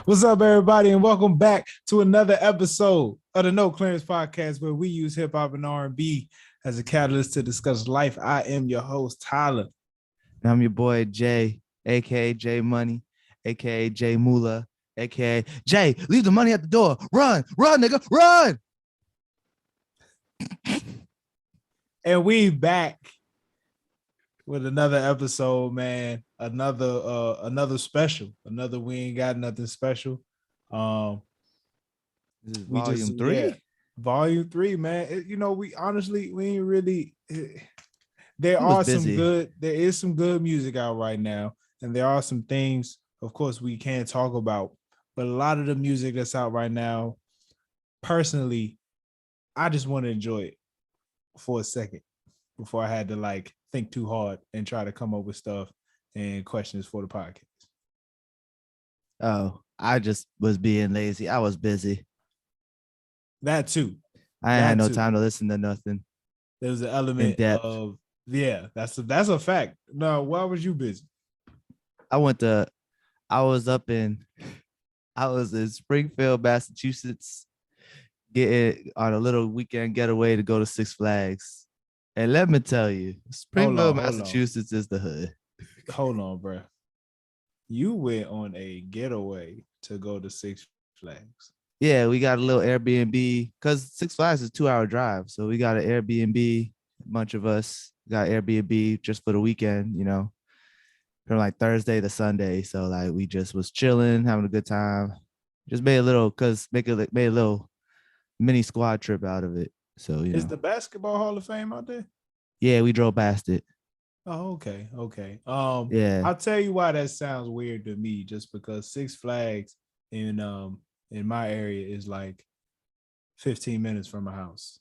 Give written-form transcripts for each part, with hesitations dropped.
What's up, everybody, and welcome back to another episode of the No Clearance Podcast, where we use hip hop and R&B as a catalyst to discuss life. I am your host, Tyler. And I'm your boy Jay, aka Jay Money, aka Jay Moolah, aka Jay. Leave the money at the door. Run, nigga, run. And we back with another episode, man. Another special. Another We Ain't Got Nothing special. This is volume 3. Yeah, volume 3, man. We ain't really. There is some good music out right now, and there are some things, of course, we can't talk about. But a lot of the music that's out right now, personally, I just want to enjoy it for a second before I had to think too hard and try to come up with stuff and questions for the podcast. Oh, I just was being lazy. I was busy. That too. I had no time to listen to nothing. There was an element of that's a fact. No, why was you busy? I was in Springfield, Massachusetts, getting on a little weekend getaway to go to Six Flags. And let me tell you, Springfield, Massachusetts is the hood. Hold on, bro. You went on a getaway to go to Six Flags. Yeah, we got a little Airbnb because Six Flags is a 2-hour drive. So we got an Airbnb. A bunch of us got Airbnb just for the weekend, from like Thursday to Sunday. So we just was chilling, having a good time. Just made a little mini squad trip out of it. So is the Basketball Hall of Fame out there? Yeah, we drove past it. Oh, okay. Yeah, I'll tell you why that sounds weird to me, just because Six Flags in my area is like 15 minutes from my house.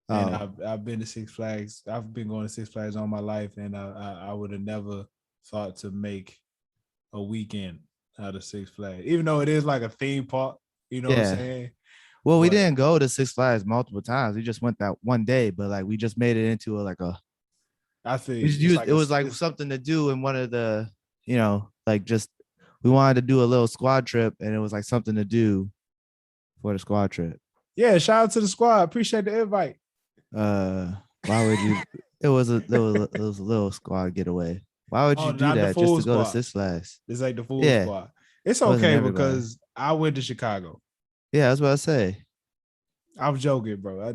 And I've been to Six Flags. I've been going to Six Flags all my life, and I would have never thought to make a weekend out of Six Flags, even though it is like a theme park. You know what I'm saying? Well, we didn't go to Six Flags multiple times. We just went that one day, but we just made it into I think it was something to do in one of the, we wanted to do a little squad trip, and it was like something to do for the squad trip. Yeah, shout out to the squad. Appreciate the invite. Why would you? It was a little squad getaway. Why would you do that just to go to Six Flags? It's like the full squad. It's okay because I went to Chicago. Yeah, that's what I say. I'm joking, bro.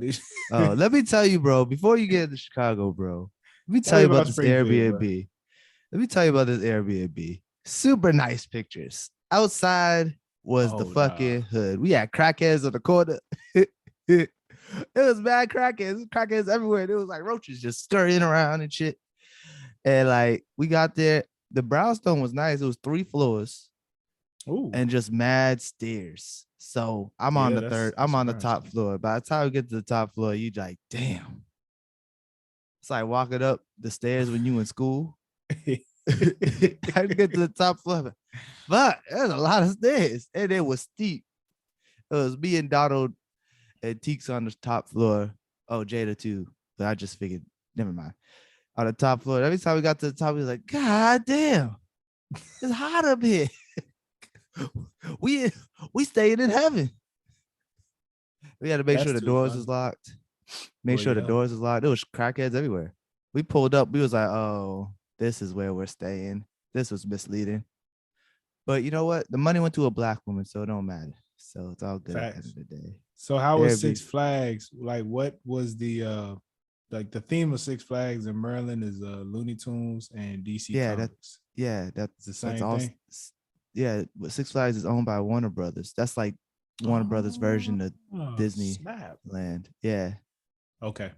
Let me tell you, bro. Before you get into Chicago, bro, let me tell you about this Airbnb. Let me tell you about this Airbnb. Super nice pictures. Outside was the fucking hood. We had crackheads on the corner. It was bad crackheads everywhere. There was like roaches just scurrying around and shit. And we got there. The brownstone was nice. It was 3 floors. Ooh. And just mad stairs. So I'm on the third. I'm on the top floor. By the time we get to the top floor, you like, damn. It's like walking up the stairs when you in school. I get to the top floor, but there's a lot of stairs, and it was steep. It was me and Donald and Teeks on the top floor. Oh, Jada too. But I just figured, never mind. On the top floor. Every time we got to the top, we was like, God damn, it's hot up here. We stayed in heaven. We had to make sure the doors was locked. Make sure the doors was locked. There was crackheads everywhere. We pulled up. We was like, oh, this is where we're staying. This was misleading. But you know what? The money went to a black woman, so it don't matter. So it's all good at the end of the day. So how was Six Flags? What was the the theme of Six Flags in Maryland is Looney Tunes and DC Comics. That's the same thing. Yeah, Six Flags is owned by Warner Brothers. That's like Warner Brothers version of Disneyland. Yeah. Okay.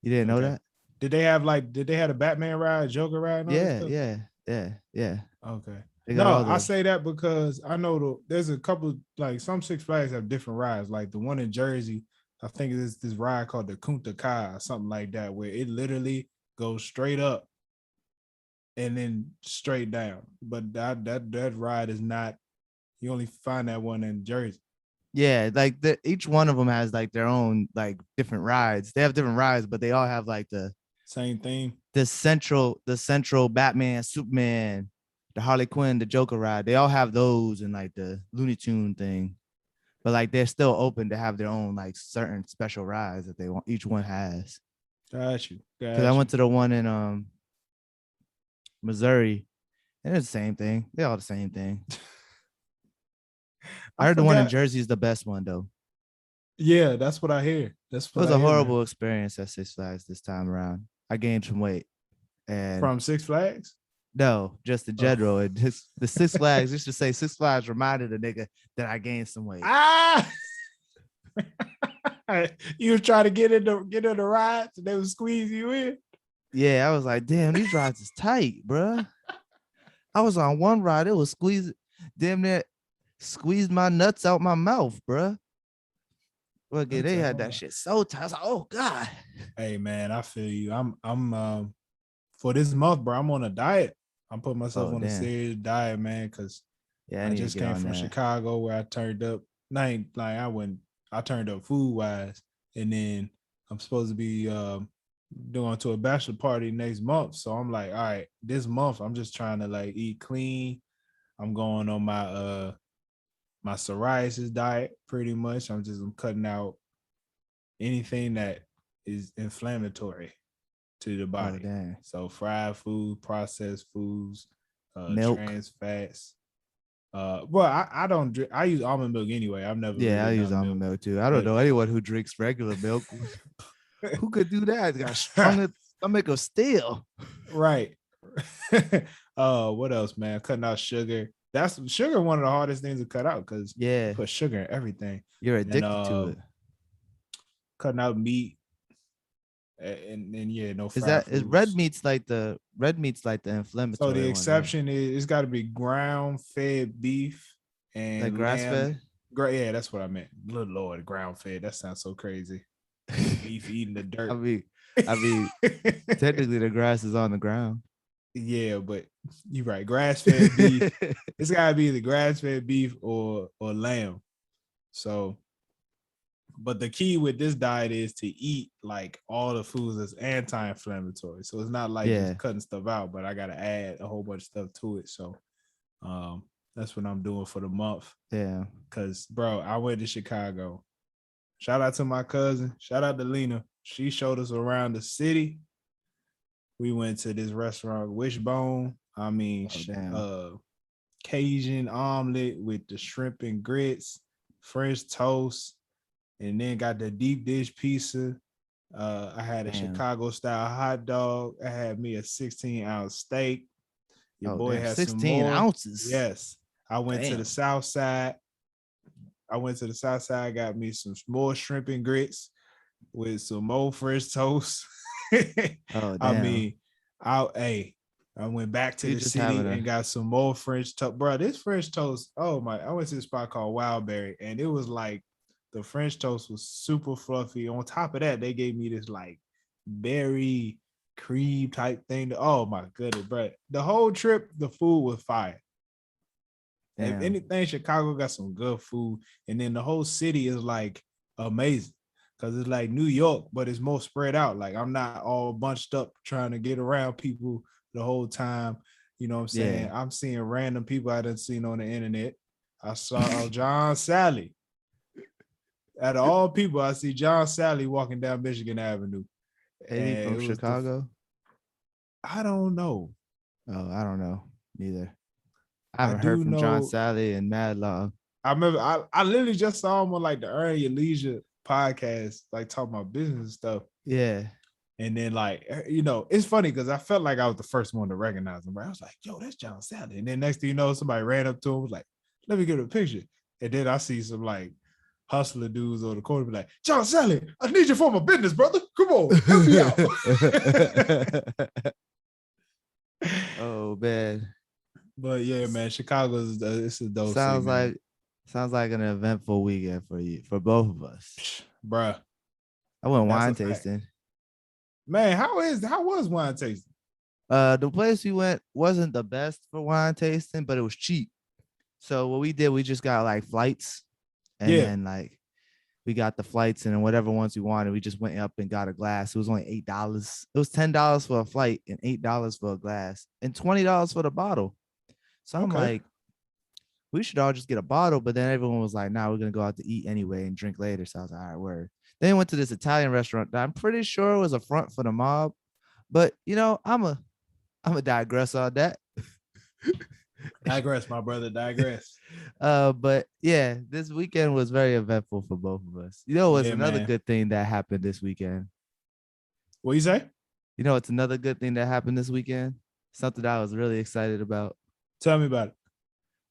You didn't know that? Did they have a Batman ride, Joker ride? Yeah. Okay. No, I say that because I know there's a couple, some Six Flags have different rides. Like the one in Jersey, I think it's this ride called the Kunta Kai or something like that, where it literally goes straight up and then straight down. But that ride is not, you only find that one in Jersey. Yeah, each one of them has their own different rides. They have different rides, but they all have the same thing. The central Batman, Superman the Harley Quinn, the Joker ride. They all have those and like the Looney Tune thing, but like they're still open to have their own like certain special rides that they want. Each one has. Got you. Because I went to the one in Missouri, and it's the same thing. They're all the same thing. I heard the one in Jersey is the best one though. Yeah, that's what I hear. It was a horrible experience at Six Flags this time around. I gained some weight. And from Six Flags? No, just the general. And just the Six Flags, just to say Six Flags reminded the nigga that I gained some weight. You were trying to get in the rides and they would squeeze you in. Yeah, I was like, damn, these rides is tight, bro. I was on one ride, it was squeezed my nuts out my mouth, bro. Look, they had that shit so tight. I was like, oh God. Hey man, I feel you. I'm for this month, bro, I'm on a diet. I'm putting myself on a serious diet, man, because I just came from Chicago where I turned up. I turned up food wise, and then I'm supposed to be going to a bachelor party next month. So I'm like, all right, this month I'm just trying to like eat clean. I'm going on my my psoriasis diet pretty much. I'm cutting out anything that is inflammatory to the body. So fried food, processed foods, milk, trans fats. Well, I don't drink. I use almond milk anyway. I've never. Yeah, I use almond milk too. I don't know anyone who drinks regular milk. Who could do that? Got strong stomach of steel. Right. What else, man? Cutting out sugar. That's sugar. One of the hardest things to cut out because you put sugar in everything. You're addicted to it. Cutting out meat. And no. Is red meat's like the inflammatory? So the exception is it's got to be ground fed beef and like grass fed. Yeah, that's what I meant. Good Lord, ground fed. That sounds so crazy. Beef eating the dirt. I mean, technically the grass is on the ground. Yeah, but you're right. Grass fed beef. It's got to be the grass fed beef or lamb. So. But the key with this diet is to eat like all the foods that's anti-inflammatory. So it's not like just cutting stuff out, but I got to add a whole bunch of stuff to it. So that's what I'm doing for the month. Yeah. Because, bro, I went to Chicago. Shout out to my cousin. Shout out to Lena. She showed us around the city. We went to this restaurant, Wishbone. I mean, Cajun omelet with the shrimp and grits, French toast. And then got the deep dish pizza. I had a Chicago style hot dog. I had me a 16-ounce steak. Your boy had 16 ounces. Yes. I went to the south side. Got me some more shrimp and grits with some more French toast. I mean, I went back to the city and got some more French toast. Bro, this French toast, I went to this spot called Wildberry, and it was like the French toast was super fluffy. On top of that, they gave me this like berry cream type thing. Oh my goodness, bro. The whole trip, the food was fire. Damn. If anything, Chicago got some good food. And then the whole city is like amazing. Because it's like New York, but it's more spread out. Like I'm not all bunched up trying to get around people the whole time. You know what I'm saying? I'm seeing random people I didn't seen on the internet. I saw John Sally. Out of all people, I see John Sally walking down Michigan Avenue. Ain't he from Chicago? I don't know. Oh, I don't know neither. I haven't heard from John Sally in mad long. I remember I literally just saw him on like the Earn Your Leisure podcast, like talking about business and stuff. Yeah. And then like, it's funny because I felt like I was the first one to recognize him. Right? I was like, yo, that's John Sally. And then next thing you know, somebody ran up to him, was like, let me get a picture. And then I see some like hustler dudes on the corner be like, John Sally, I need you for my business, brother. Come on, help me out. Oh man. But yeah, man, Chicago's it's a dope. Sounds like an eventful weekend for both of us. Bruh. I went wine tasting. Man, how was wine tasting? The place we went wasn't the best for wine tasting, but it was cheap. So what we did, we just got like flights. And then like we got the flights and then whatever ones we wanted, we just went up and got a glass. It was only $8. It was $10 for a flight and $8 for a glass and $20 for the bottle. So I'm like, we should all just get a bottle. But then everyone was like, nah, we're going to go out to eat anyway and drink later. So I was like, all right, word. Then went to this Italian restaurant that I'm pretty sure was a front for the mob. But, you know, I'm a digress on that. Digress, my brother, digress. But yeah, this weekend was very eventful for both of us. You know, what's another man. good thing that happened this weekend? What you say? You know, it's another good thing that happened this weekend. Something that I was really excited about. Tell me about it.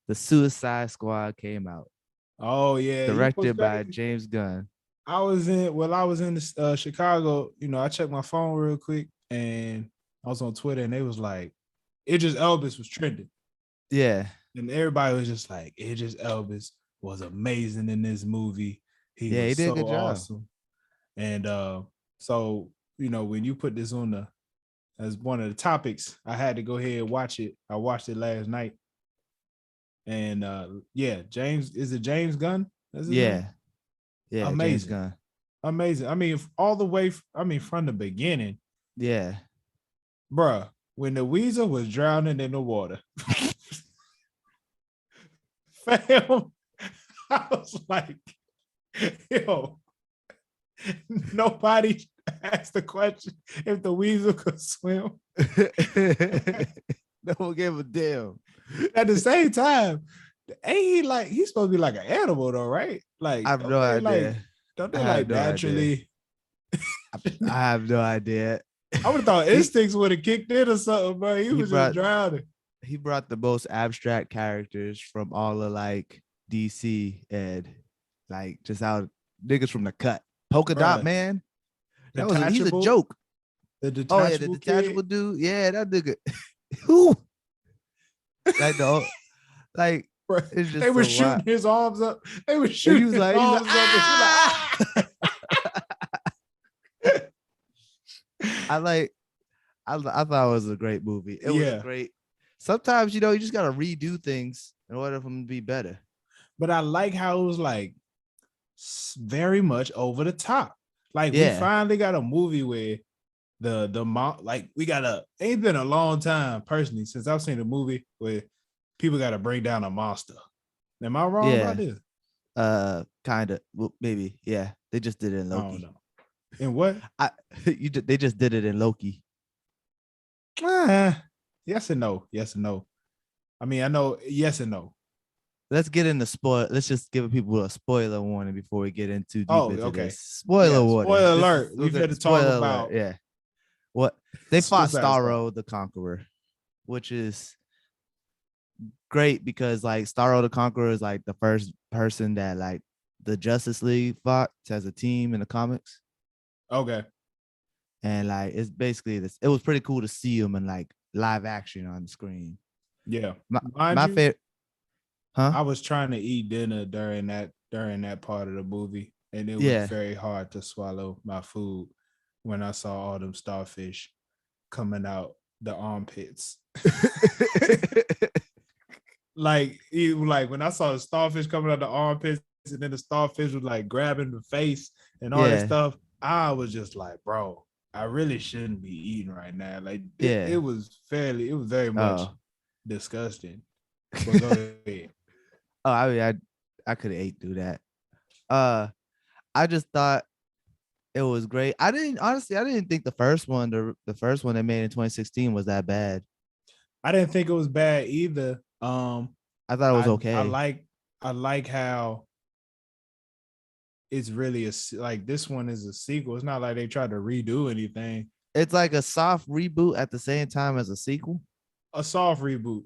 The Suicide Squad came out. Oh yeah, directed by James Gunn. I was in Chicago. You know, I checked my phone real quick, and I was on Twitter, and they was like, Idris Elba was trending. Yeah. And everybody was just like, Idris Elba was amazing in this movie. He was did so a good job. awesome. And so, you know, when you put this on as one of the topics, I had to go ahead and watch it. I watched it last night. And is it James Gunn? Yeah. Yeah, amazing. James Gunn. Amazing. I mean, all the way, from the beginning. Yeah. Bruh, when the Weasel was drowning in the water. Fam, I was like, yo, nobody asked the question if the Weasel could swim. No one gave a damn. At the same time, ain't he he's supposed to be like an animal though, right? Like, I have no idea. Don't they like naturally? I have no idea. I would have thought instincts would have kicked in or something, bro. He was just drowning. He brought the most abstract characters from all of DC and just out niggas from the cut. Polka Dot Man. He's a joke. The detachable detachable dude. Yeah, that nigga. Who? It's just they were shooting his arms up. They were shooting his arms up. I thought it was a great movie. It was great. Sometimes, you just got to redo things in order for them to be better. But I like how it was very much over the top. We finally got a movie where ain't been a long time personally since I've seen a movie where people got to bring down a monster. Am I wrong about this? Kind of. Well, maybe. Yeah. They just did it in Loki. I don't know. In what? They just did it in Loki. Yes and no. Yes and no. I mean, I know yes and no. Let's get into spoil. Let's just give people a spoiler warning before we get into deep into this. Spoiler warning. Spoiler alert. We've had to talk about. Yeah. What they fought Starro the Conqueror, which is great because Starro the Conqueror is the first person that the Justice League fought as a team in the comics. Okay. And it's basically this. It was pretty cool to see him in live action on the screen. Yeah. My favorite. Huh? I was trying to eat dinner during that part of the movie, and it was very hard to swallow my food when I saw all them starfish coming out the armpits. When I saw the starfish coming out the armpits, and then the starfish was grabbing the face and all that stuff, I was just like, bro, I really shouldn't be eating right now. It was very much disgusting. But go ahead. Oh, I mean, I could have ate through that. I just thought it was great. I didn't think the first one they made in 2016 was that bad. I didn't think it was bad either. I thought it was okay. I like how it's really this one is a sequel. It's not like they tried to redo anything. It's like a soft reboot at the same time as a sequel. A soft reboot,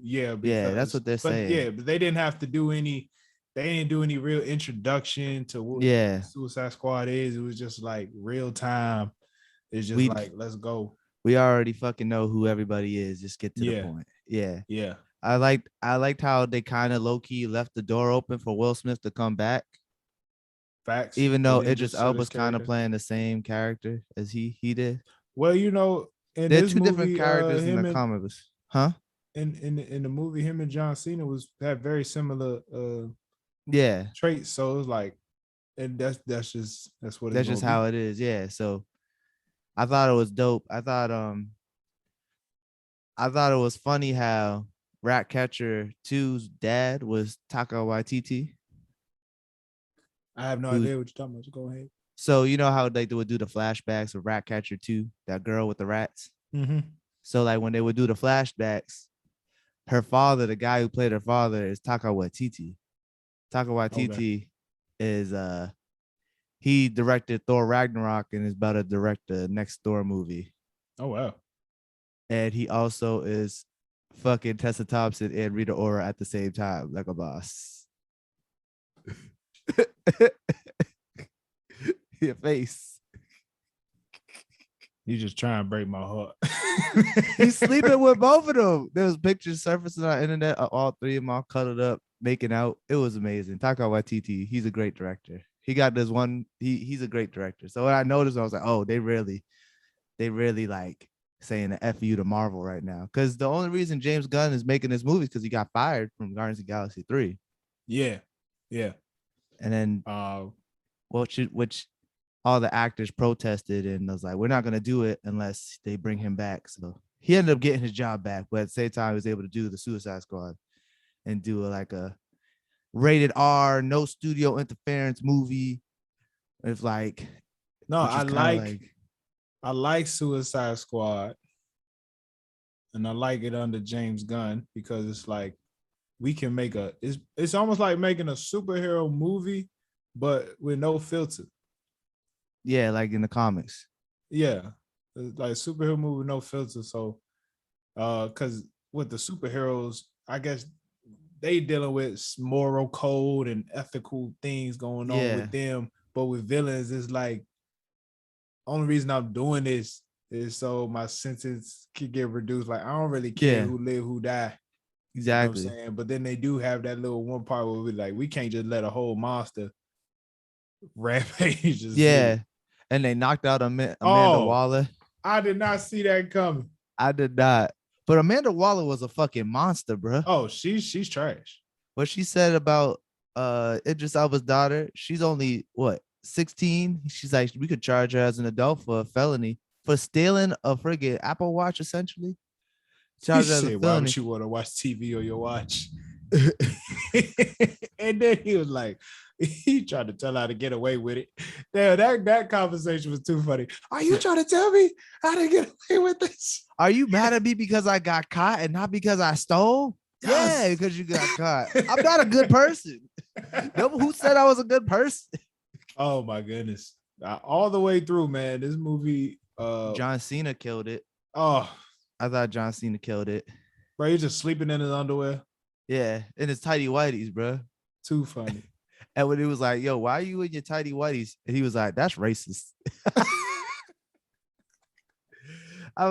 that's what they're saying. But they didn't have to do any. They didn't do any real introduction to what Suicide Squad is. It was just real time. It's just let's go. We already fucking know who everybody is. Just get to the point. Yeah. I liked how they kind of low key left the door open for Will Smith to come back. Facts. Even though Idris Elba's kind of playing the same character as he did. Well, there are two different characters in the comics. Huh? In the movie, him and John Cena had very similar traits. So it was and that's just how it is. Yeah. So I thought it was dope. I thought it was funny how Ratcatcher 2's dad was Taika Waititi. I have no idea what you're talking about. So go ahead. So you know how they would do the flashbacks of Ratcatcher 2, that girl with the rats? Mm-hmm. So like when they would do the flashbacks, her father, the guy who played her father, is Taika Waititi. Taika Waititi is he directed Thor Ragnarok and is about to direct the next Thor movie. Oh wow. And he also is fucking Tessa Thompson and Rita Ora at the same time, like a boss. Your face. You just trying to break my heart. He's sleeping with both of them. There was pictures surfacing on the internet of all three of them all cuddled up, making out. It was amazing. Taika Waititi, he's a great director. He got this one. He's a great director. So when I noticed, I was like, oh, they really like saying the F you to Marvel right now. Because the only reason James Gunn is making this movie is because he got fired from Guardians of the Galaxy 3. Yeah. And then which all the actors protested and was like, we're not gonna do it unless they bring him back. So he ended up getting his job back, but at the same time, he was able to do the Suicide Squad and do a rated R, no studio interference movie. It's like no, I like Suicide Squad, and I like it under James Gunn because it's like we can make it's almost like making a superhero movie, but with no filter. Yeah, like in the comics. Yeah, it's like superhero movie with no filter. So, because with the superheroes, I guess they dealing with moral code and ethical things going on with them, but with villains, it's like only reason I'm doing this is so my sentence can get reduced. Like I don't really care who live, who die. Exactly. You know what I'm saying? But then they do have that little one part where we can't just let a whole monster rampage. Yeah. And they knocked out Amanda Waller. I did not see that coming. I did not. But Amanda Waller was a fucking monster, bro. Oh, she's trash. What she said about Idris Elba's daughter, she's only what, 16? She's like, we could charge her as an adult for a felony for stealing a friggin' Apple Watch, essentially. Charge her as a felony. Why would you want to watch TV on your watch? And then he was like, he tried to tell her how to get away with it. Damn, that conversation was too funny. Are you trying to tell me how to get away with this? Are you mad at me because I got caught and not because I stole? Yes. Yeah, because you got caught. I'm not a good person. Who said I was a good person? Oh my goodness. All the way through, man. This movie. John Cena killed it. Oh, I thought John Cena killed it. Bro, he's just sleeping in his underwear. Yeah, in his tighty whities, bro. Too funny. And when he was like, yo, why are you in your tighty whities? And he was like, that's racist.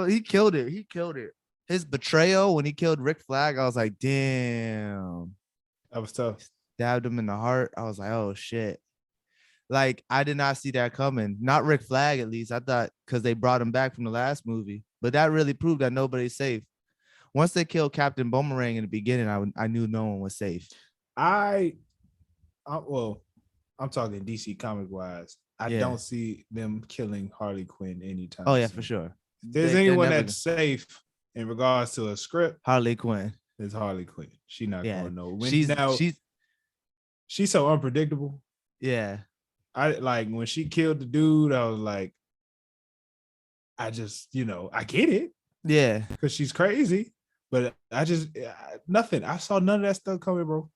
He killed it. He killed it. His betrayal when he killed Rick Flag, I was like, damn. That was tough. Stabbed him in the heart. I was like, oh, shit. Like, I did not see that coming. Not Rick Flag, at least. I thought because they brought him back from the last movie. But that really proved that nobody's safe. Once they killed Captain Boomerang in the beginning, I knew no one was safe. Well, I'm talking DC comic wise. I don't see them killing Harley Quinn anytime. Oh yeah, for sure. If there's anyone that's safe in regards to a script, Harley Quinn. It's Harley Quinn. She's not going no. She's so unpredictable. Yeah. I like when she killed the dude. I was like, I just, I get it. Yeah, because she's crazy. But I just nothing. I saw none of that stuff coming, bro.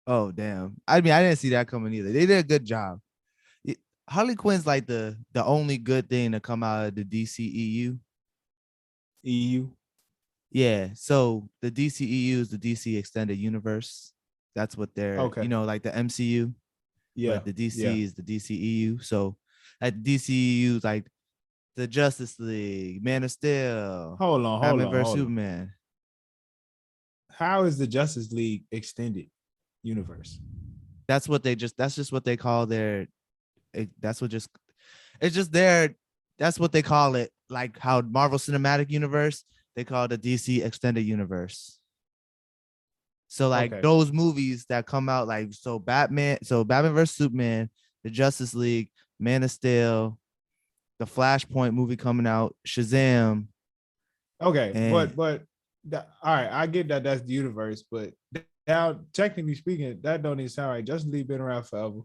Oh damn! I mean, I didn't see that coming either. They did a good job. Harley Quinn's like the only good thing to come out of the DCEU. EU. Yeah. So the DCEU is the DC Extended Universe. That's what they're like the MCU. Yeah. But the DC is the DCEU. So at DCEU is like the Justice League, Man of Steel. Hold on. Versus Superman. How is the Justice League Extended Universe? That's just what they call their. That's what they call it. Like how Marvel Cinematic Universe, they call it the DC Extended Universe. So like those movies that come out, like Batman versus Superman, the Justice League, Man of Steel, the Flashpoint movie coming out, Shazam. Okay, but All right, I get that that's the universe, but now technically speaking, that don't even sound right. Justice League been around forever.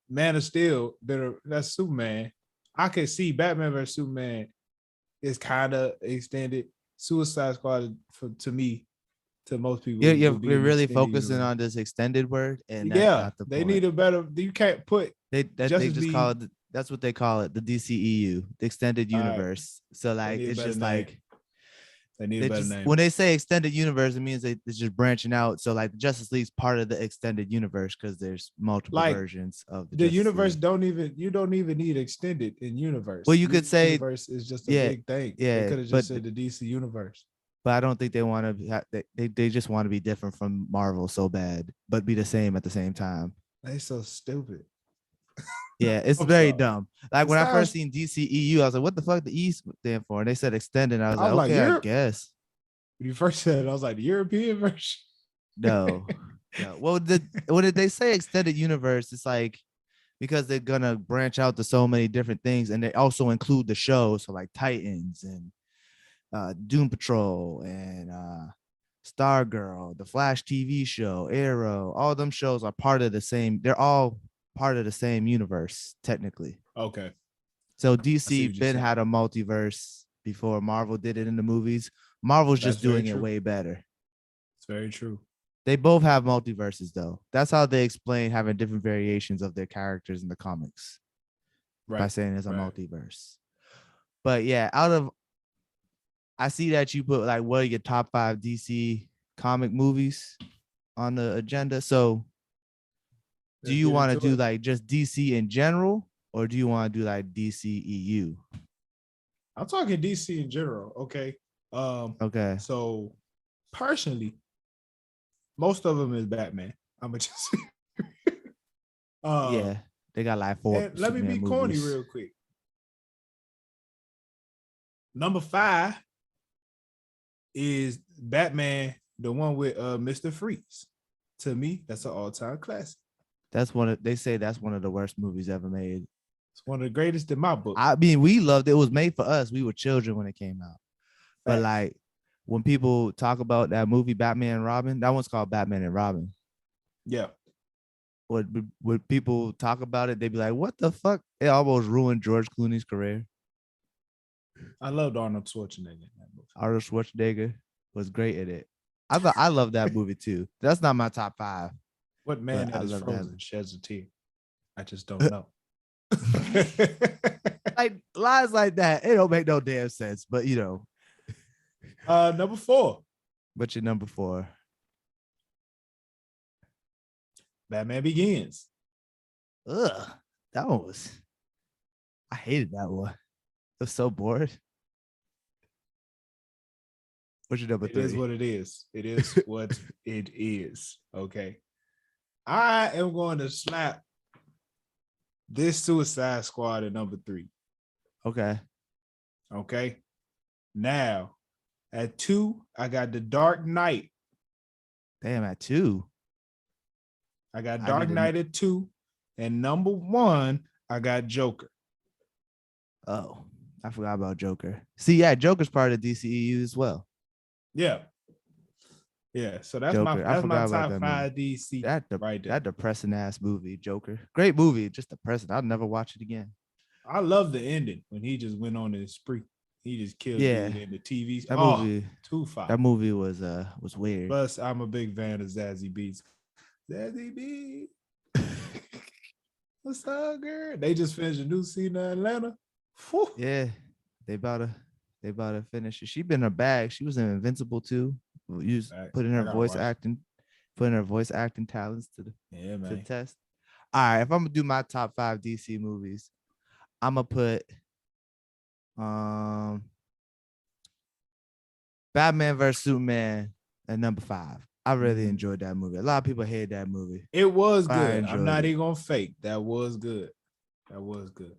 Man of Steel, that's Superman. I could see Batman versus Superman is kind of extended. Suicide Squad to me, to most people, You're would be an really extended focusing universe. on this extended word, and that's Yeah, not the they point. need a better. You can't put They Justice just call League. it. That's what they call it, the DCEU, the extended All right, universe. So they like, need a it's better just name. like They need a they better just name. when they say extended universe, it means it's just branching out. So like, the Justice League's part of the extended universe because there's multiple Like versions of the the Justice universe League. you don't even need extended in Well, universe. you could say, Universe is just a yeah, big thing. They yeah, could have just said the DC universe. but I don't think they want to. They just want to be different from Marvel so bad, but be the same at the same time. They so stupid. Yeah, it's I'm very sorry. dumb. Like It when I first sounds. seen DCEU, I was like, "What the fuck the E stand for?" And they said extended. I was I like, was like, "Okay, I Europe. guess." When you first said it, I was like, the European version. No, no. Well, when did they say extended universe? It's like because they're gonna branch out to so many different things, and they also include the shows, so like Titans and Doom Patrol and Stargirl, the Flash TV show, Arrow. All them shows are part of the same. They're all part of the same universe, technically. Okay. So I see DC what you're been saying. had a multiverse before Marvel did it in the movies. Marvel's That's just very doing it true. way better. It's very true. They both have multiverses though. That's how they explain having different variations of their characters in the comics by Right. saying it's a Right. multiverse. But yeah, I see that you put like what are your top 5 DC comic movies on the agenda. So do Let's you get want to into do it. like just DC in general, or do you want to do like DCEU? I'm talking DC in general. Okay. Okay. So personally, most of them is Batman. I'm gonna just Yeah. They got like 4 and let me Superman be corny movies. real quick. Number 5 is Batman, the one with Mr. Freeze. To me, that's an all-time classic. They say that's one of the worst movies ever made. It's one of the greatest in my book. I mean, we loved it. It was made for us. We were children when it came out. But Facts. like when people talk about that movie, Batman and Robin, that one's called Batman and Robin. Yeah. When people talk about it, they'd be like, what the fuck? It almost ruined George Clooney's career. I loved Arnold Schwarzenegger in that movie. Arnold Schwarzenegger was great at it. I love that movie too. That's not my top 5. What man that is frozen sheds a tear? I just don't know. Like lies like that, it don't make no damn sense. But you know. Number 4. What's your number 4? Batman Begins. Ugh, that one was. I hated that one. It was so bored. What's your number 3? It is what it is. It is what it is. Okay. I am going to slap this Suicide Squad at number 3. Okay. Okay. Now, at 2, I got The Dark Knight. Damn, at 2. I got Dark Knight at 2. And number 1, I got Joker. Oh, I forgot about Joker. See, yeah, Joker's part of DCEU as well. Yeah. Yeah. So that's Joker. my top that 5 DC right there. That depressing ass movie, Joker. Great movie, just depressing. I'll never watch it again. I love the ending when he just went on his spree. He just killed dude in the TV. That movie, too far. That movie was weird. Plus, I'm a big fan of Zazie Beetz. Zazie Beetz. What's up, girl? They just finished a new scene in Atlanta. Whew. Yeah, they about to finish it. She been in her bag. She was in Invincible too. Putting her voice acting talents to the test. All right, if I'm gonna do my top 5 DC movies, I'm gonna put Batman vs Superman at number 5. I really enjoyed that movie. A lot of people hate that movie. It was good. I'm not even gonna fake. That was good. I'm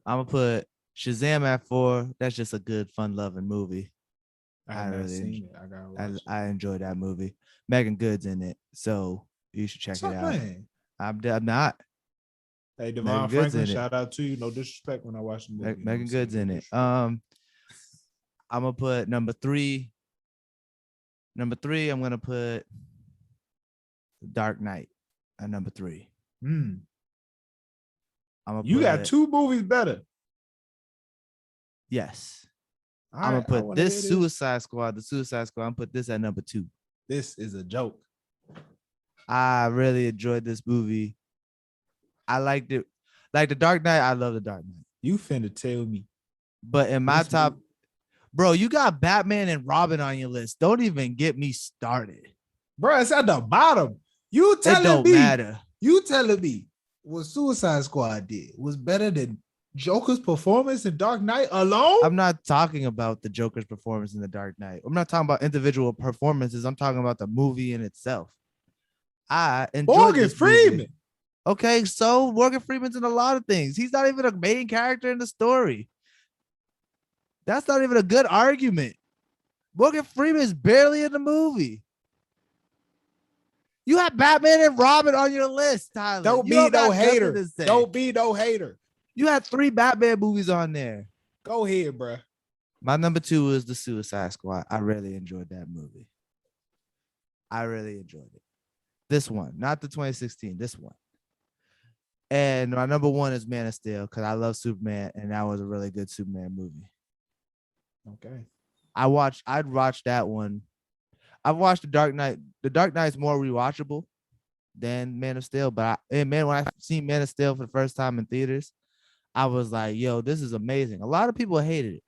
gonna put Shazam at 4. That's just a good, fun-loving movie. I enjoyed that movie. Megan Good's in it, so you should check it out. I'm not. Hey, Devon Franklin, shout out to you. No disrespect when I watch the movie. Megan Good's in it. I'm gonna put number 3. Number 3, I'm gonna put Dark Knight at number 3. You got 2 movies better. Yes. I'm gonna put this Suicide Squad, the Suicide Squad. I'm gonna put this at number 2. This is a joke. I really enjoyed this movie. I liked it. Like the Dark Knight, I love the Dark Knight. You finna tell me. But in my top, bro, you got Batman and Robin on your list. Don't even get me started. Bro, it's at the bottom. You telling me what Suicide Squad did was better than Joker's performance in Dark Knight alone? I'm not talking about the Joker's performance in the Dark Knight. I'm not talking about individual performances. I'm talking about the movie in itself. I enjoyed Morgan Freeman. Movie. Okay, so Morgan Freeman's in a lot of things. He's not even a main character in the story. That's not even a good argument. Morgan Freeman is barely in the movie. You have Batman and Robin on your list, Tyler. Don't be no hater. Don't be no hater. You had 3 Batman movies on there. Go ahead, bro. My number 2 is the Suicide Squad. I really enjoyed that movie. I really enjoyed it. This one, not the 2016, this one. And my number 1 is Man of Steel because I love Superman, and that was a really good Superman movie. Okay. I'd watch that one. I've watched The Dark Knight. The Dark Knight's more rewatchable than Man of Steel, but when I seen Man of Steel for the first time in theaters, I was like, yo, this is amazing. A lot of people hated it.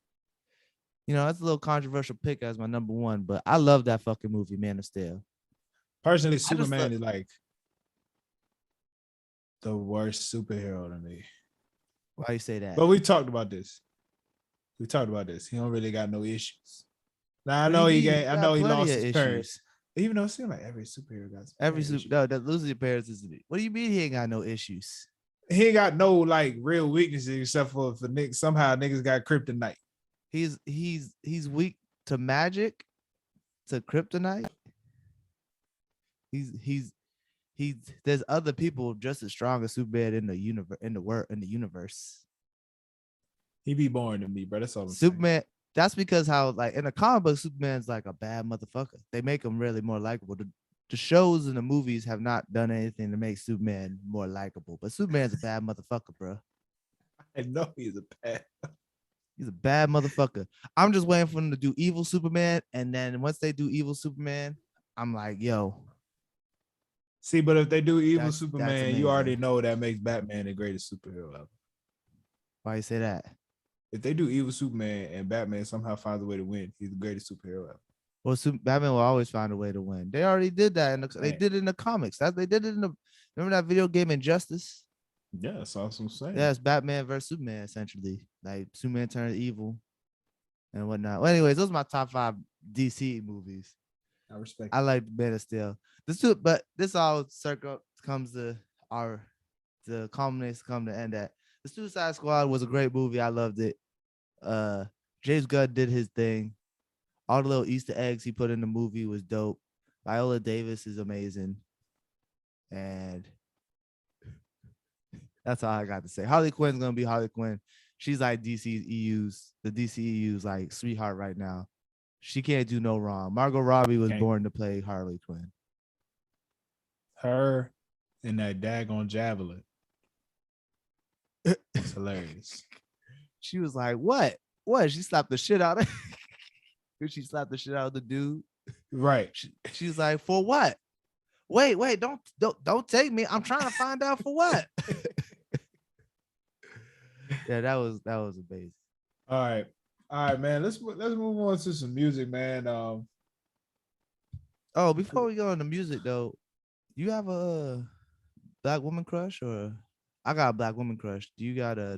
You know, that's a little controversial pick as my number 1, but I love that fucking movie, Man of Steel. Personally, Superman is like the worst superhero to me. Why you say that? But we talked about this. He don't really got no issues. Now I know he lost his parents. Even though it seems like every superhero got that losing your parents is. What do you mean he ain't got no issues? He ain't got no like real weaknesses except for somehow niggas got kryptonite. He's weak to magic, to kryptonite. He's there's other people just as strong as Superman in the universe. He be boring to me, bro. That's all. Superman. That's because how like in the comic book, Superman's like a bad motherfucker. They make him really more likable. The shows and the movies have not done anything to make Superman more likable, but Superman's a bad motherfucker, bro. I know he's a bad motherfucker. I'm just waiting for them to do evil Superman, and then once they do evil Superman, I'm like, yo. See, but if they do evil Superman, you already know that makes Batman the greatest superhero ever. Why you say that? If they do evil Superman and Batman somehow finds a way to win, he's the greatest superhero ever. Well, Batman will always find a way to win. They already did that. They did it in the comics. They did it remember that video game Injustice? Yeah, that's awesome saying. Yeah, it's Batman versus Superman, essentially. Like Superman turns evil and whatnot. Well, anyways, those are my top 5 DC movies. I respect. I like Man of Steel. But this all comes to the culmination, come to end at. The Suicide Squad was a great movie. I loved it. James Gunn did his thing. All the little Easter eggs he put in the movie was dope. Viola Davis is amazing. And that's all I got to say. Harley Quinn's going to be Harley Quinn. She's like the DCEU's like sweetheart right now. She can't do no wrong. Margot Robbie was born to play Harley Quinn. Her and that daggone javelin. It's hilarious. She was like, what? What? She slapped the shit out of She slapped the shit out of the dude. Right. She's like, for what? Wait, don't take me. I'm trying to find out for what. Yeah, that was amazing. All right, man. Let's move on to some music, man. Oh, before we go on the music though, you have a black woman crush or? I got a black woman crush. Do you got a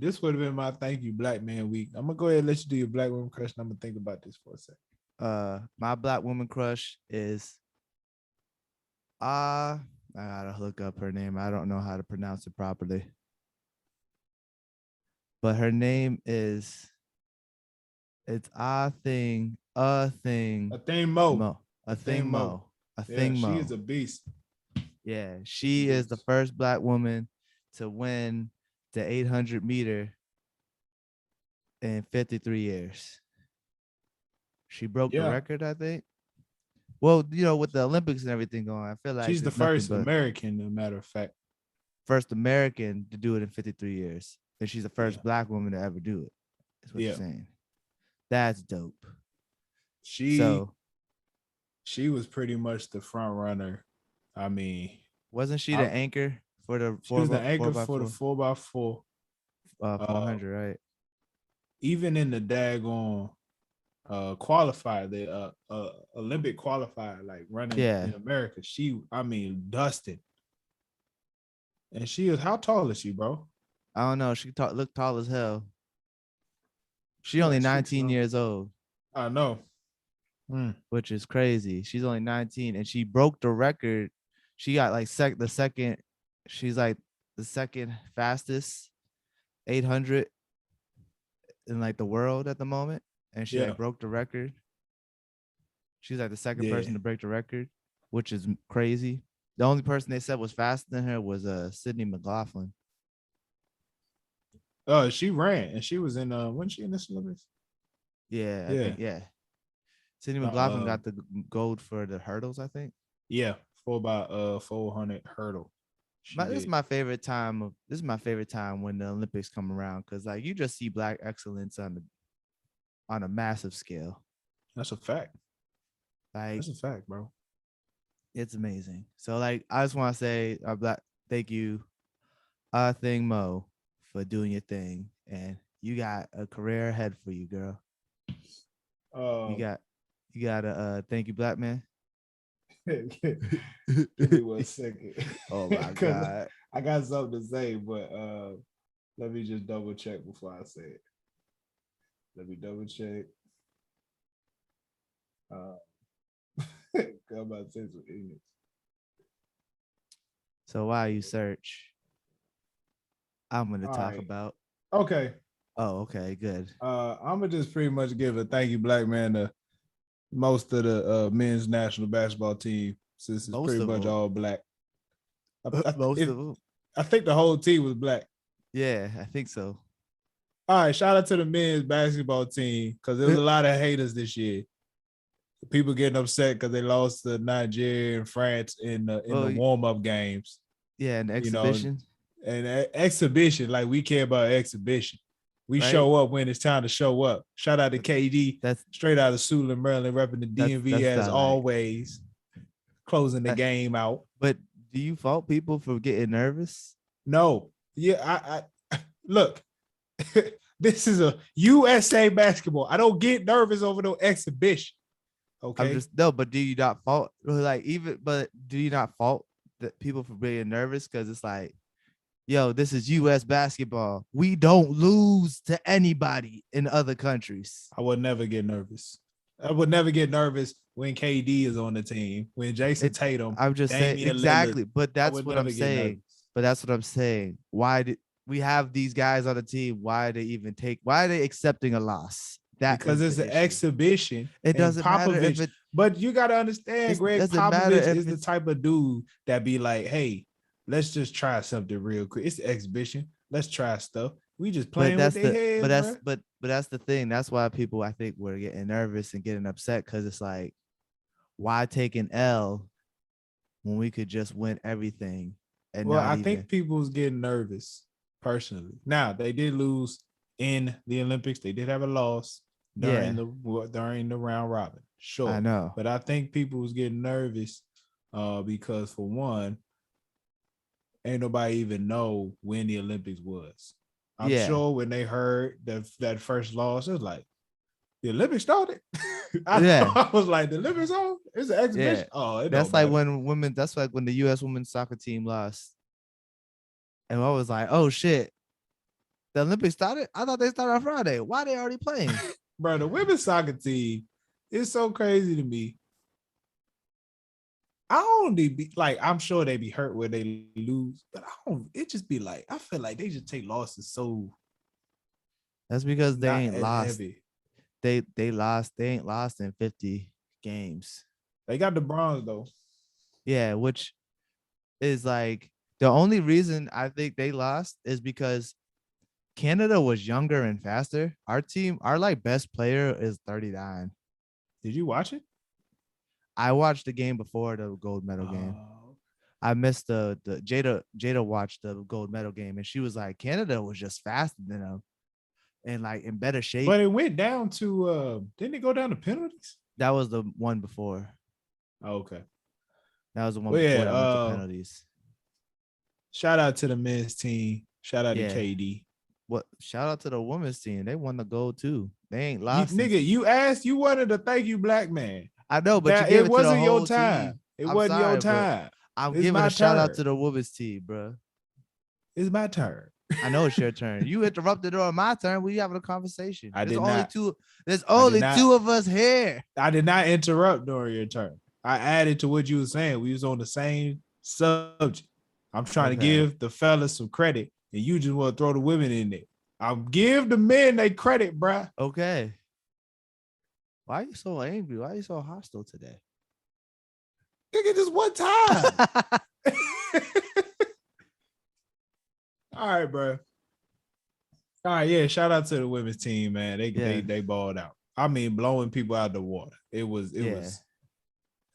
this would have been my thank you black man week. I'm gonna go ahead and let you do your black woman crush, and I'm gonna think about this for a second. My black woman crush is I gotta look up her name. I don't know how to pronounce it properly. But her name is A Thing Mo. She is a beast. Yeah, she is the first black woman to win the 800 meter in 53 years. She broke the record, I think. Well, with the Olympics and everything going, I feel like She's the there's nothing first but American, as a matter of fact. first American to do it in 53 years. And she's the first Black woman to ever do it. That's what you're Yeah. saying. That's dope. She was pretty much the front runner. I mean, wasn't she the anchor for the she was the anchor 4x4? for the 4x4 400, right? Even in the daggone qualifier, the Olympic qualifier, like running in America, dusted. And she is, how tall is she, bro? I don't know. She looked tall as hell. She only 19 years old. I know. Which is crazy. She's only 19 and she broke the record. She got like the second. She's like the second fastest 800 in like the world at the moment. And she like broke the record. She's like the second person to break the record, which is crazy. The only person they said was faster than her was Sydney McLaughlin. She ran and she was in wasn't she in this Olympics? Yeah, I think, yeah. Sydney McLaughlin got the gold for the hurdles, I think. Yeah, 4x400 hurdle. This is my favorite time. This is my favorite time when the Olympics come around, because like you just see Black excellence on a massive scale. That's a fact. Like, that's a fact, bro. It's amazing. So like I just want to say thank you, Thing Mo, for doing your thing, and you got a career ahead for you, girl. You got a thank you, Black man. Give me 1 second. Oh my god, I got something to say, but let me just double check before I say it. Let me double check. I'm about to say some ignorance. So while you search, I'm gonna talk about. Okay. Oh, okay, good. I'm gonna just pretty much give a thank you, Black man, to most of the men's national basketball team, since it's pretty much all Black. Most of them. I think the whole team was Black. Yeah, I think so. All right, shout out to the men's basketball team, because there was a lot of haters this year. People getting upset because they lost to Nigeria and France in the warm-up games. Yeah, an exhibition. And exhibition, like we care about exhibition. We show up when it's time to show up. Shout out to KD. That's straight out of Suitland, Maryland, repping the DMV as always, closing the game out. But do you fault people for getting nervous? No. Yeah, I look. This is a USA basketball. I don't get nervous over no exhibition. Okay. But do you not fault do you not fault that people for being nervous? Because it's like, yo, this is US basketball. We don't lose to anybody in other countries. I would never get nervous. I would never get nervous when KD is on the team, when Jason Tatum. I'm just saying exactly, but that's what I'm saying. But that's what I'm saying. Why did we have these guys on the team? Why are they accepting a loss? Because it's an exhibition. It doesn't matter if it, but you got to understand, Greg Popovich is the type of dude that be like, hey, let's just try something real quick. It's an exhibition. Let's try stuff. We just playing with their heads. But that's the thing. That's why people, I think, were getting nervous and getting upset, because it's like, why take an L when we could just win everything? And I think people was getting nervous personally. Now, they did lose in the Olympics. They did have a loss during the round robin. Sure. I know. But I think people was getting nervous because, for one, ain't nobody even know when the Olympics was. I'm sure when they heard that first loss, it was like, the Olympics started. I was like, the Olympics on? It's an exhibition. Yeah. Oh, that's like when that's like when the U.S. women's soccer team lost, and I was like, oh shit, the Olympics started. I thought they started on Friday. Why are they already playing? Bro, the women's soccer team is so crazy to me. I don't be like, I'm sure they be hurt when they lose, but it just be like, I feel like they just take losses so. That's because they ain't lost. Heavy. They lost. They ain't lost in 50 games. They got the bronze though. Yeah, which is like the only reason I think they lost is because Canada was younger and faster. Our team, our like best player is 39. Did you watch it? I watched the game before the gold medal game. I missed the Jada watched the gold medal game, and she was like, Canada was just faster than them and like in better shape. But it went down to didn't it go down to penalties? That was the one before. Oh, okay. That was the one before that went to penalties. Shout out to the men's team. Shout out to KD. What? Shout out to the women's team. They won the gold too. They ain't lost. You asked. You wanted to thank you, black man. I know, but it wasn't your time. It wasn't your time. I'm giving a shout out to the women's team, bro. It's my turn. I know it's your turn. You interrupted on my turn. We having a conversation. There's only two of us here. I did not interrupt during your turn. I added to what you were saying. We was on the same subject. I'm trying to give the fellas some credit, and you just want to throw the women in there. I'll give the men they credit, bruh. Okay. Why are you so angry? Why are you so hostile today? Nigga, just one time. All right, bro. All right, yeah. Shout out to the women's team, man. They balled out. I mean, blowing people out of the water. It was.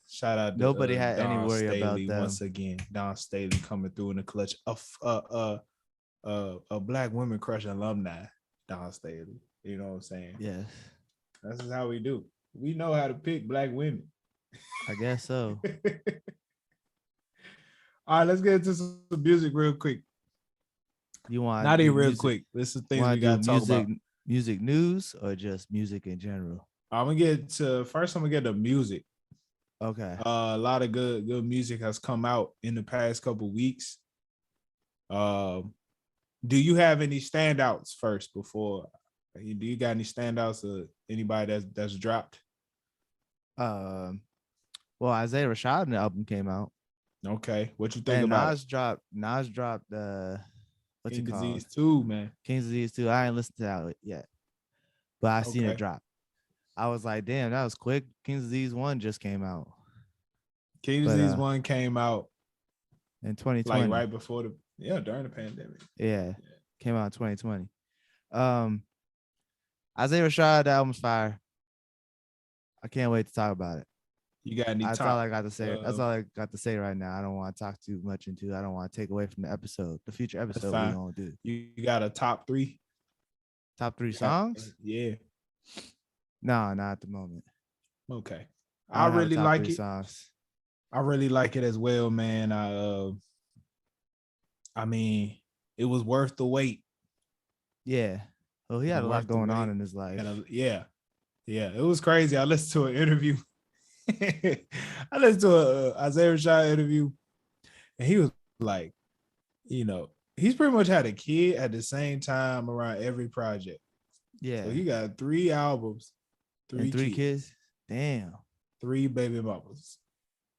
Shout out. Nobody had any worry Staley about them. Once again, Don Staley coming through in the clutch. A Black Women Crush alumni, Don Staley. You know what I'm saying? Yes. This is how we do. We know how to pick black women. I guess so. All right, let's get into some music real quick. You want not even real quick. This is things we gotta talk about. Music news or just music in general? I'm gonna get the music. Okay. A lot of good music has come out in the past couple weeks. Do you have any standouts first before? Do you got any standouts of anybody that's dropped? Well, Isaiah Rashad album came out. Okay, what you think about Nas dropped what's King it called? Disease 2, man. King Disease 2. I ain't listened to that yet, but I seen it drop. I was like, damn, that was quick. King Disease 1 just came out. King Disease 1 came out in 2020, like right before during the pandemic. Yeah, came out in 2020. Isaiah Rashad album's fire. I can't wait to talk about it. You got any? That's all I got to say. That's all I got to say right now. I don't want to talk too much into it. I don't want to take away from the episode. The future episode we're gonna do. You got a top three? Top three songs? Yeah. No, not at the moment. Okay. I really like it. Songs. I really like it as well, man. I mean, it was worth the wait. Yeah. Well, he had a lot going on in his life. Yeah, it was crazy. I listened to an interview. I listened to a Isaiah Rashad interview, and he was like, he's pretty much had a kid at the same time around every project. Yeah. So he got 3 albums, three kids. Damn. 3 baby mamas.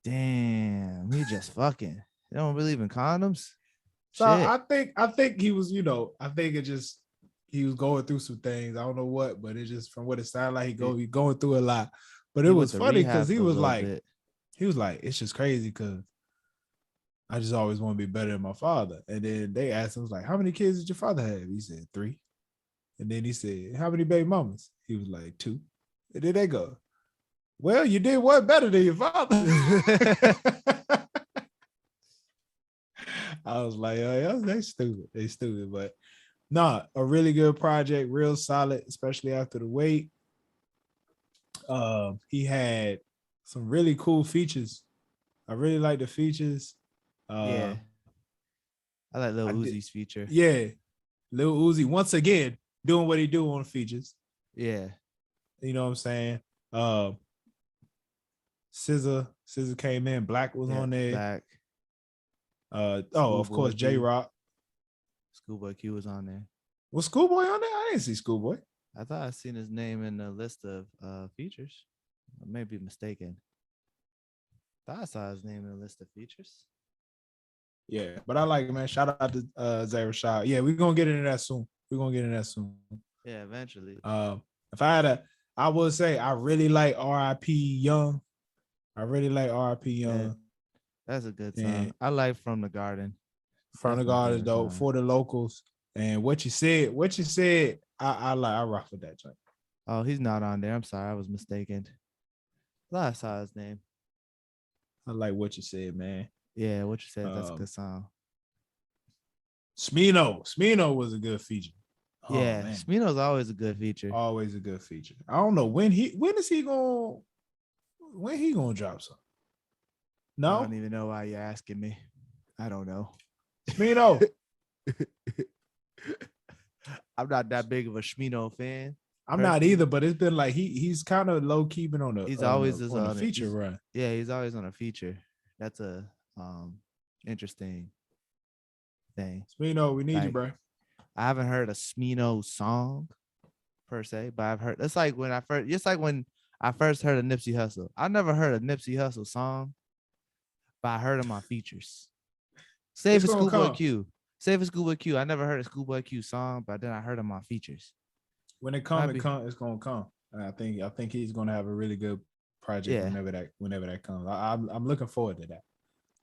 Damn. He just fucking. They don't believe in condoms. So shit. I think he was, I think it just. He was going through some things. I don't know what, but it just from what it sounded like he going through a lot. But it was funny because he was like, it's just crazy because I just always want to be better than my father. And then they asked him, like, how many kids did your father have? He said 3. And then he said, how many baby mamas? He was like 2. And then they go, well, you did what better than your father? I was like, oh, they stupid. They stupid, but. Nah, a really good project, real solid, especially after the wait. He had some really cool features. I really like the features. Yeah. I like Lil Uzi's feature. Yeah. Lil Uzi, once again, doing what he do on features. Yeah. You know what I'm saying? SZA came in. Black was on there. Black. Of course, J-Rock. Schoolboy Q was on there. Was Schoolboy on there? I didn't see Schoolboy. I thought I seen his name in the list of features. I may be mistaken. I saw his name in the list of features. Yeah, but I like it, man. Shout out to Isaiah Rashad. Yeah, we're gonna get into that soon. Yeah, eventually. If I would say I really like R.I.P. Young. Yeah, that's a good song. And I like From the Garden. From the Garden, though, for the locals. And what you said, I rock with that joint. Oh, he's not on there. I'm sorry, I was mistaken. I saw his name. I like what you said, man. Yeah, what you said. That's a good song. Smino was a good feature. Yeah, man. Smino's always a good feature. Always a good feature. I don't know when he gonna drop something. No, I don't even know why you're asking me. I don't know. Smino. I'm not that big of a Smino fan. I'm not either, but it's been like he's kind of low key been on a on a feature run. Yeah, he's always on a feature. That's a interesting thing. Smino, we need you, bro. I haven't heard a Smino song per se, but I've heard it's like when I first heard of Nipsey Hussle. I never heard a Nipsey Hussle song, but I heard him on features. Save for Schoolboy Q. Save for Schoolboy Q. I never heard a Schoolboy Q song, but then I heard him on features. When it comes, it's gonna come. And I think he's gonna have a really good project whenever that comes. I'm looking forward to that.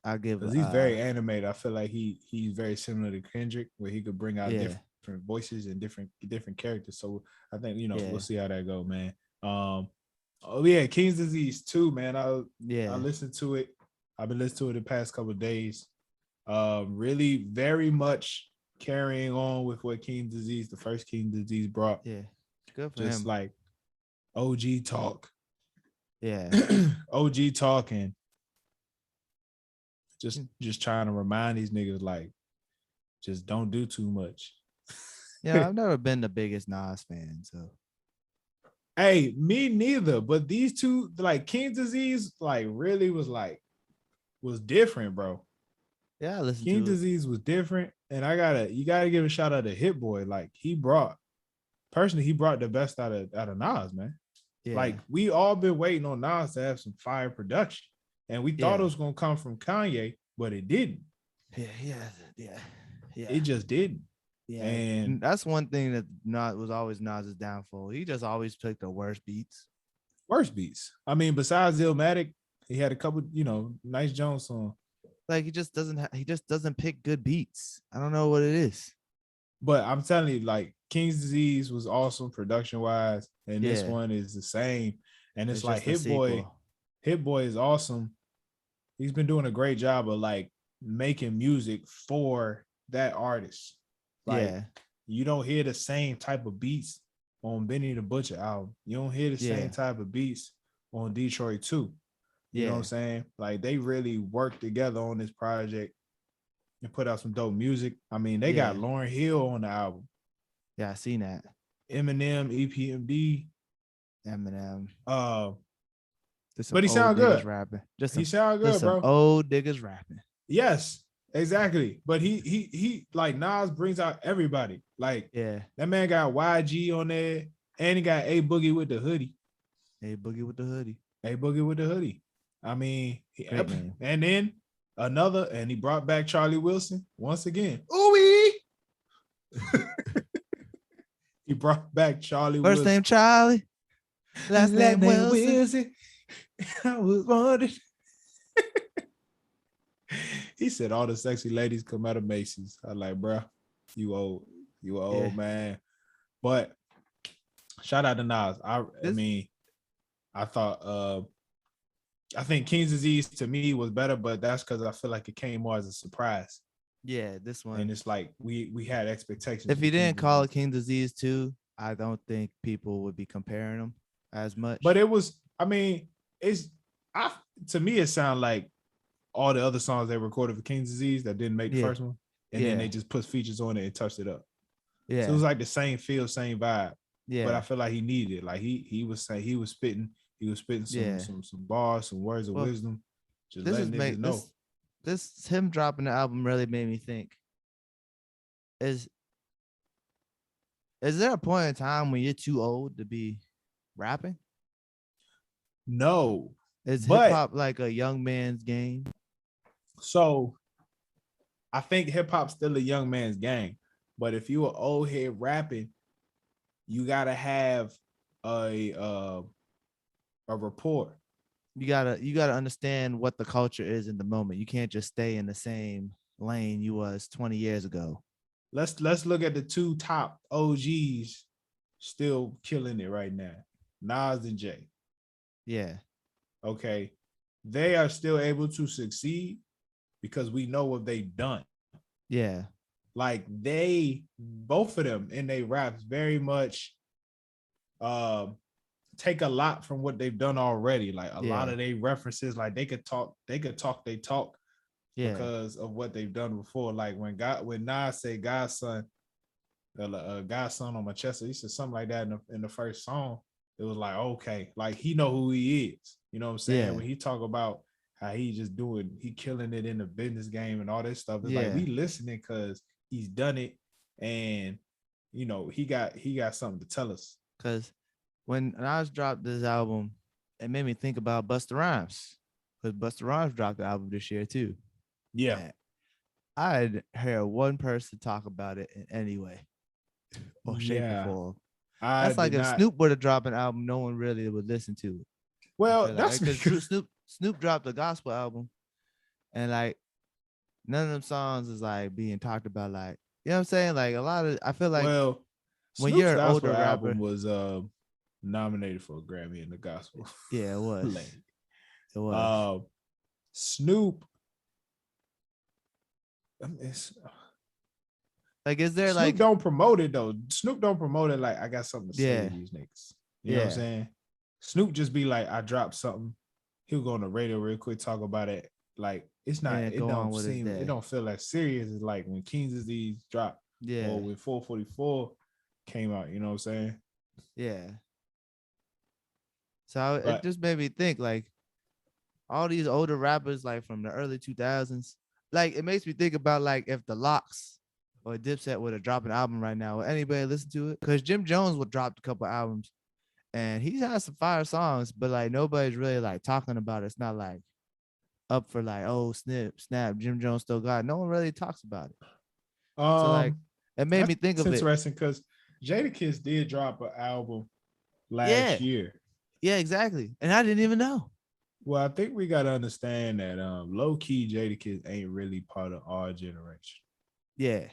I'll give because he's very animated. I feel like he's very similar to Kendrick, where he could bring out different voices and different characters. So I think we'll see how that go, man. King's Disease 2, man. I listened to it. I've been listening to it the past couple of days. Really very much carrying on with what King's Disease, the first King's Disease brought. Yeah, good for just him. Like OG talk. Yeah. OG talking. Just trying to remind these niggas, like, just don't do too much. Yeah, I've never been the biggest Nas fan, so. Hey, me neither. But these two, like King's Disease, like really was different, bro. Yeah, I listened King's to it. Disease was different, and you gotta give a shout out to Hit Boy. Like he brought the best out of Nas, man. Yeah. Like we all been waiting on Nas to have some fire production, and we thought it was gonna come from Kanye, but it didn't. Yeah. It just didn't. Yeah, and that's one thing that was always Nas's downfall. He just always picked the worst beats. I mean, besides Illmatic, he had a couple, nice Jones songs. Like he just doesn't pick good beats. I don't know what it is. But I'm telling you, like King's Disease was awesome production wise, and this one is the same. And it's like Hit Boy is awesome. He's been doing a great job of like making music for that artist. Like you don't hear the same type of beats on Benny the Butcher album. You don't hear the same type of beats on Detroit 2. You know what I'm saying? Like they really worked together on this project and put out some dope music. I mean, they got Lauryn Hill on the album. Yeah, I seen that. Eminem, EPMD. Eminem. But he sound good. Rapping. He sound good, bro. Old niggas rapping. Yes, exactly. But he like Nas brings out everybody. Like that man got YG on there, and he got A Boogie with the hoodie. A Boogie with the hoodie. A Boogie with the hoodie. I mean, and then another, and he brought back Charlie Wilson once again. Ooh-wee! He brought back Charlie Wilson. First name Charlie, last name Wilson. I was wondering. He said all the sexy ladies come out of Macy's. I like, bro, you old man. But shout out to Nas. I think King's Disease to me was better, but that's because I feel like it came more as a surprise. Yeah, this one. And it's like we had expectations. If he didn't call it King's Disease 2, I don't think people would be comparing them as much. But it was, I mean, to me it sounded like all the other songs they recorded for King's Disease that didn't make the first one, and then they just put features on it and touched it up. Yeah, so it was like the same feel, same vibe. Yeah, but I feel like he needed it. Like he was spitting some bars, some words of wisdom. Just letting niggas know. This him dropping the album really made me think. Is there a point in time when you're too old to be rapping? No. Is hip hop like a young man's game? So I think hip hop's still a young man's game. But if you are old head rapping, you gotta have a rapport. You gotta understand what the culture is in the moment. You can't just stay in the same lane you was 20 years ago. Let's look at the two top OGs still killing it right now. Nas and Jay. Yeah. Okay. they are still able to succeed because we know what they've done. Yeah. Like both of them in their raps very much take a lot from what they've done already. Like a lot of their references, like they could talk because of what they've done before. Like when Nas say Godson, Godson on my chest, he said something like that in the first song. It was like, okay, like he know who he is. You know what I'm saying? Yeah. When he talk about how he killing it in the business game and all this stuff, it's like we listening because he's done it, and you know he got something to tell us. Because when Nas dropped this album, it made me think about Busta Rhymes, because Busta Rhymes dropped the album this year too. Yeah, and I had heard one person talk about it in any way or shape or form. That's like if Snoop were to drop an album, no one really would listen to it. Well, that's because Snoop dropped a gospel album, and like none of them songs is like being talked about. Like, you know what I'm saying? Like a lot of, I feel like when Snoop's you're an older album rapper, was nominated for a Grammy in the gospel. Yeah, it was. It was. Snoop. Like, is there Snoop don't promote it though? Snoop don't promote it like I got something to say to these niggas. You know what I'm saying? Snoop just be like, I dropped something. He'll go on the radio real quick, talk about it. Like it's not. It don't feel as serious as like when King's Disease dropped. Yeah. Or when 444 came out. You know what I'm saying? Yeah. So it just made me think, like, all these older rappers, like from the early 2000s, like it makes me think about like if the Locks or Dipset would have dropped an album right now, would anybody listen to it? Because Jim Jones would drop a couple albums, and he has some fire songs, but like nobody's really like talking about it. It's not like up for like, oh snap, Jim Jones still got it. No one really talks about it. So like it made me think of it. It's interesting because Jadakiss did drop an album last year. Yeah, exactly. And I didn't even know. Well, I think we gotta understand that low key Jadakiss ain't really part of our generation. Yeah.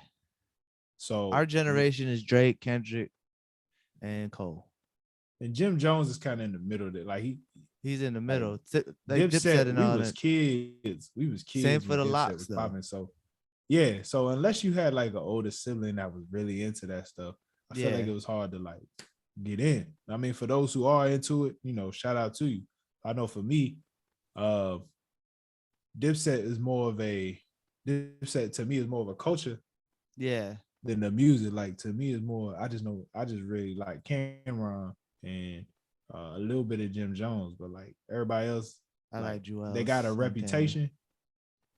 So our generation is Drake, Kendrick, and Cole. And Jim Jones is kind of in the middle of it. Like he's in the middle. Like Dipset, we was kids. We was kids. Same for the Locks though. Popping. So yeah. So unless you had like an older sibling that was really into that stuff, I feel like it was hard to like get in. I mean, for those who are into it, you know, shout out to you. I know for me, Dipset to me is more of a culture. Yeah. Than the music. Like to me is more, I just really like Cameron and a little bit of Jim Jones, but like everybody else, I like Jewel. They got a reputation.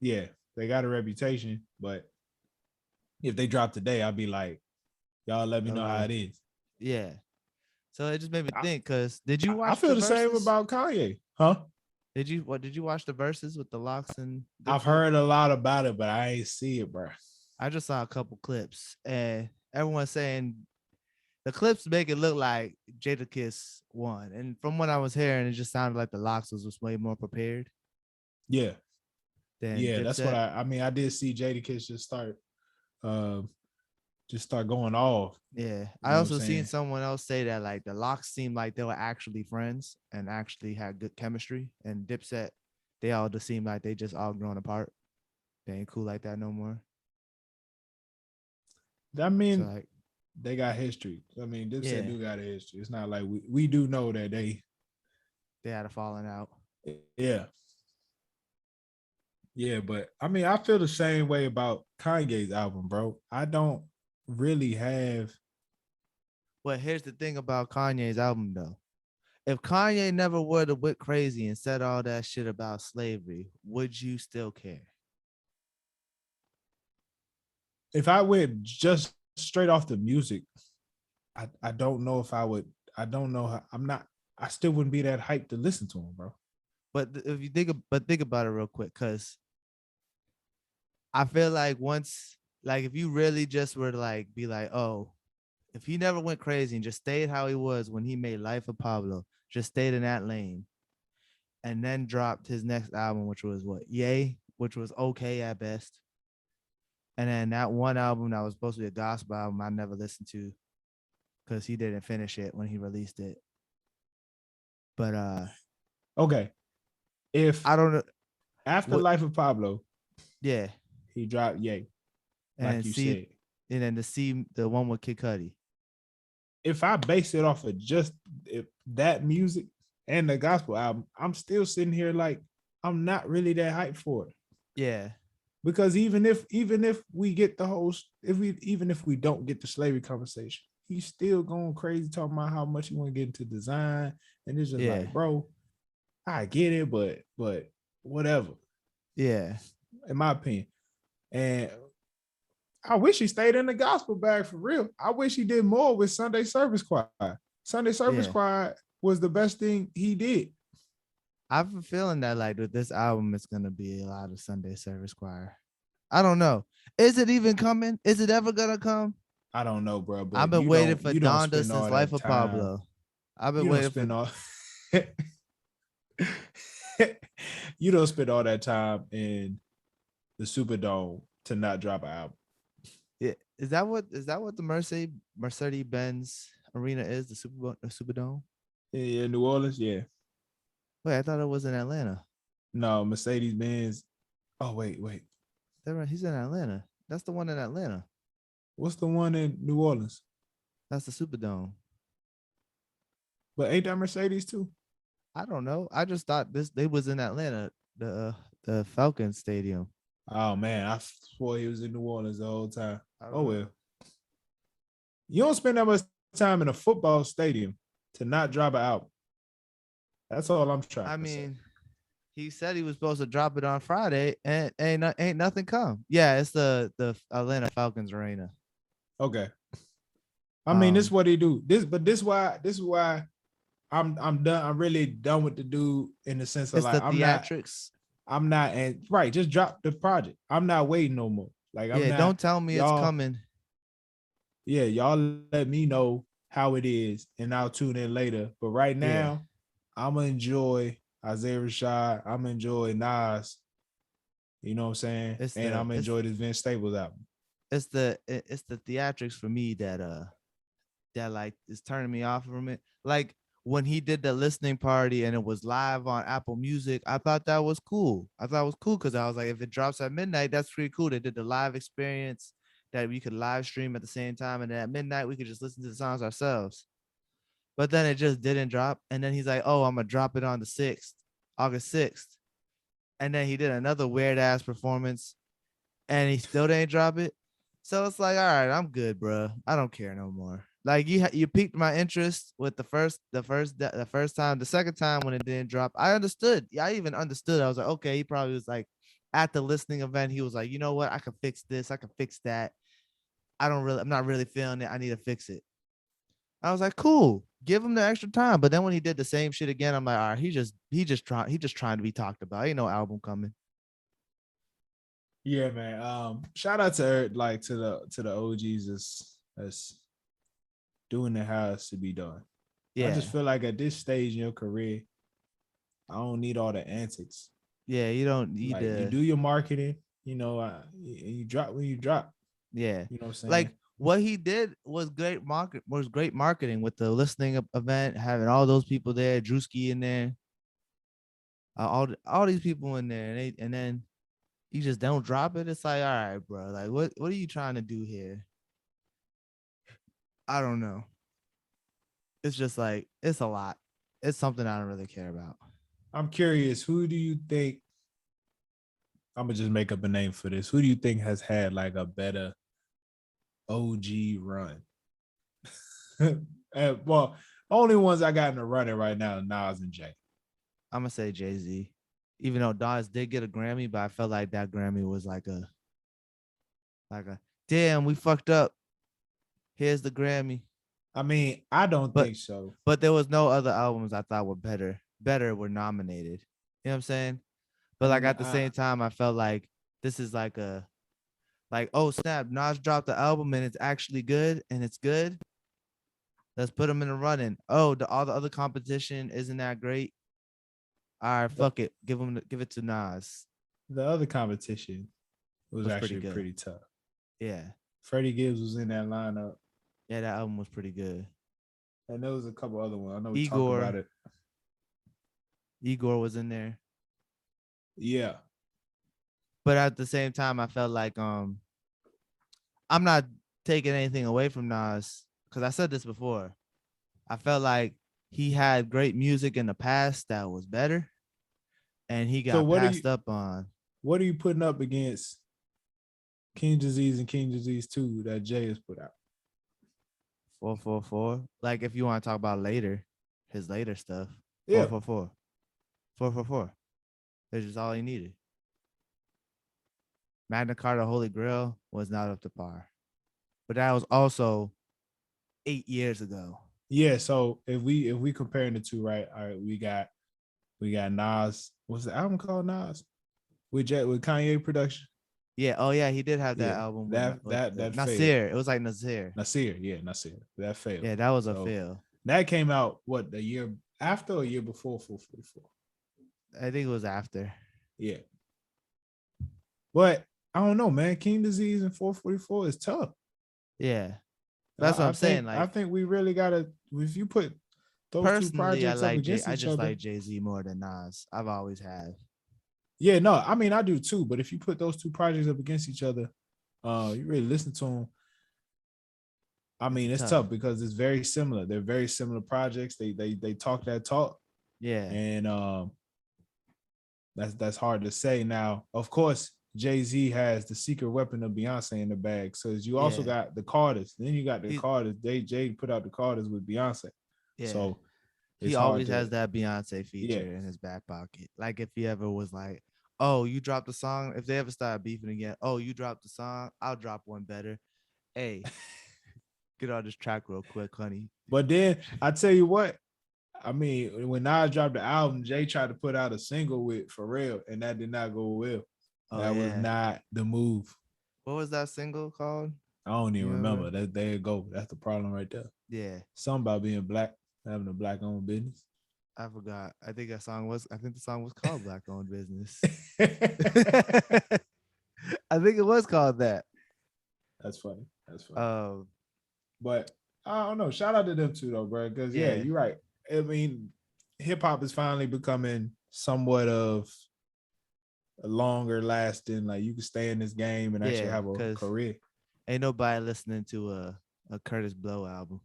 Yeah, they got a reputation, but if they drop today, I'll be like, y'all let me know how it is. Yeah. So it just made me think, because did you watch? I feel the same about Kanye. Huh? Did you watch the verses with the Locks and Dipset? I've heard a lot about it, but I ain't see it, bro. I just saw a couple clips, and everyone's saying the clips make it look like Jadakiss won. And from what I was hearing, it just sounded like the Locks was way more prepared. Yeah. Yeah, that's what I mean. I did see Jadakiss just start going off. Yeah. I also seen someone else say that like the Locks seemed like they were actually friends and actually had good chemistry. And Dipset, they all just seem like they just all grown apart. They ain't cool like that no more. I mean, they got history. I mean, Dipset do got a history. It's not like we do know that they had a falling out. Yeah. Yeah, but I mean, I feel the same way about Kanye's album, bro. I don't really have. Well, here's the thing about Kanye's album, though. If Kanye never would have went crazy and said all that shit about slavery, would you still care? If I went just straight off the music, I don't know if I would. I don't know how. I still wouldn't be that hyped to listen to him, bro. But if you think about it real quick, because I feel like if you really just were to like be like, oh, if he never went crazy and just stayed how he was when he made Life of Pablo, just stayed in that lane, and then dropped his next album, which was what? Yay, which was okay at best. And then that one album that was supposed to be a gospel album, I never listened to because he didn't finish it when he released it. But okay. If I don't know. after Life of Pablo, Yeah. he dropped Yay, like And you see, said. and then the one with Kid Cudi. If I base it off of just that music and the gospel album, I'm still sitting here like I'm not really that hyped for it. Yeah. Because even if we get the whole, if we don't get the slavery conversation, he's still going crazy talking about how much he want to get into design, and it's just like, bro, I get it, but whatever. Yeah. In my opinion, and I wish he stayed in the gospel bag for real. I wish he did more with Sunday Service Choir. Sunday Service Choir was the best thing he did. I have a feeling that like with this album, it's gonna be a lot of Sunday Service Choir. I don't know. Is it even coming? Is it ever gonna come? I don't know, bro. But I've been waiting for you don't Donda spend since all Life that of time. Pablo. I've been You waiting don't spend for all. You don't spend all that time in the Superdome to not drop an album. Yeah, is that what the Mercedes Benz Arena is? The Superdome? Yeah, New Orleans. Yeah. Wait, I thought it was in Atlanta. No, Mercedes Benz. Oh wait. He's in Atlanta. That's the one in Atlanta. What's the one in New Orleans? That's the Superdome. But ain't that Mercedes too? I don't know. I just thought they was in Atlanta, the Falcon Stadium. Oh man, I swore he was in New Orleans the whole time. Oh know. well. You don't spend that much time in a football stadium to not drop an album. That's all I'm trying to say. He said he was supposed to drop it on Friday, and ain't nothing come. Yeah, it's the Atlanta Falcons Arena. Okay. I mean, this is what he do. This is why I'm done. I'm really done with the dude in the sense of it's like the theatrics. I'm not and right. Just drop the project. I'm not waiting no more. Like I'm not. Don't tell me it's coming. Yeah, y'all let me know how it is, and I'll tune in later. But right now, I'm gonna enjoy Isaiah Rashad. I'm gonna enjoy Nas. You know what I'm saying? And I'm gonna enjoy this Vince Staples album. It's the theatrics for me that like is turning me off from it. Like when he did the listening party and it was live on Apple Music, I thought that was cool. I thought it was cool because I was like, if it drops at midnight, that's pretty cool. They did the live experience that we could live stream at the same time, and then at midnight we could just listen to the songs ourselves. But then it just didn't drop, and then he's like, "Oh, I'm gonna drop it on the 6th, August 6th," and then he did another weird ass performance, and he still didn't drop it. So it's like, all right, I'm good, bro. I don't care no more. Like you piqued my interest with the first time. The second time when it didn't drop, I understood. Yeah, I even understood. I was like, okay, he probably was like at the listening event. He was like, you know what? I can fix this. I can fix that. I'm not really feeling it. I need to fix it. I was like, cool. Give him the extra time. But then when he did the same shit again, I'm like, all right, he just trying to be talked about. Ain't no album coming. Yeah, man. Shout out to the OGs that's doing it how it's to be done. Yeah. I just feel like at this stage in your career, I don't need all the antics. Yeah, you don't need to. You do your marketing, you drop when you drop. Yeah, you know what I'm saying. Like what he did was great marketing with the listening event, having all those people there, Drewski in there, all these people in there, and then you just don't drop it. It's like, all right, bro. Like, what are you trying to do here? I don't know. It's just like it's a lot. It's something I don't really care about. I'm curious. Who do you think? I'm gonna just make up a name for this. Who do you think has had like a better OG run? Well, only ones I got in the running right now, Nas and Jay. I'm gonna say Jay-Z. Even though Nas did get a Grammy, but I felt like that Grammy was like a damn, we fucked up. Here's the Grammy. I mean, I don't think so. But there was no other albums I thought were better were nominated. You know what I'm saying? But like at the same time, I felt like this is like oh snap, Nas dropped the album and it's actually good and it's good. Let's put him in the running. Oh, all the other competition isn't that great. All right, fuck it. Give it to Nas. The other competition was actually pretty tough. Yeah. Freddie Gibbs was in that lineup. Yeah, that album was pretty good. And there was a couple other ones. I know we talked about it. Igor was in there. Yeah. But at the same time, I felt like I'm not taking anything away from Nas because I said this before. I felt like he had great music in the past that was better, and he So got passed up on. What are you putting up against King Disease and King Disease 2 that Jay has put out? 444. Like if you want to talk about his later stuff. Yeah. 444. 444. That's just all he needed. Magna Carta Holy Grail was not up to par. But that was also 8 years ago. Yeah, so if we comparing the two, right? All right, we got Nas. What's the album called? Nas with Kanye production. Yeah. Oh yeah, he did have that album that Nasir. failed. It was like Nasir. Nasir. That failed. Yeah, that was a fail. That came out what, the year after or a year before 444? I think it was after. Yeah. But I don't know, man. King Disease and 444 is tough. Yeah. That's what I'm saying. Like, I think we really gotta, if you put those two projects up against each other. I just like Jay-Z more than Nas. I've always had. Yeah, no, I mean I do too. But if you put those two projects up against each other, you really listen to them. I mean, it's tough because it's very similar. They're very similar projects. They talk that talk. Yeah. And that's hard to say. Now, of course, Jay-Z has the secret weapon of Beyonce in the bag. So you also got the Carters. Then you got the Carters. Jay put out the Carters with Beyonce. Yeah. So he always has that Beyonce feature in his back pocket. Like if he ever was like, oh, you dropped a song. If they ever start beefing again, oh, you dropped a song, I'll drop one better. Hey, get on this track real quick, honey. But then I tell you what, I mean, when Nas dropped the album, Jay tried to put out a single with Pharrell, and that did not go well. That was not the move. What was that single called? I don't even remember. There you go. That's the problem right there. Yeah. Something about being black, having a black-owned business. I forgot. I think the song was called Black-Owned Business. I think it was called that. That's funny. But I don't know. Shout out to them too, though, bro. Because you're right. I mean, hip hop is finally becoming somewhat of a longer lasting. Like you can stay in this game and actually have a career. Ain't nobody listening to a Curtis Blow album.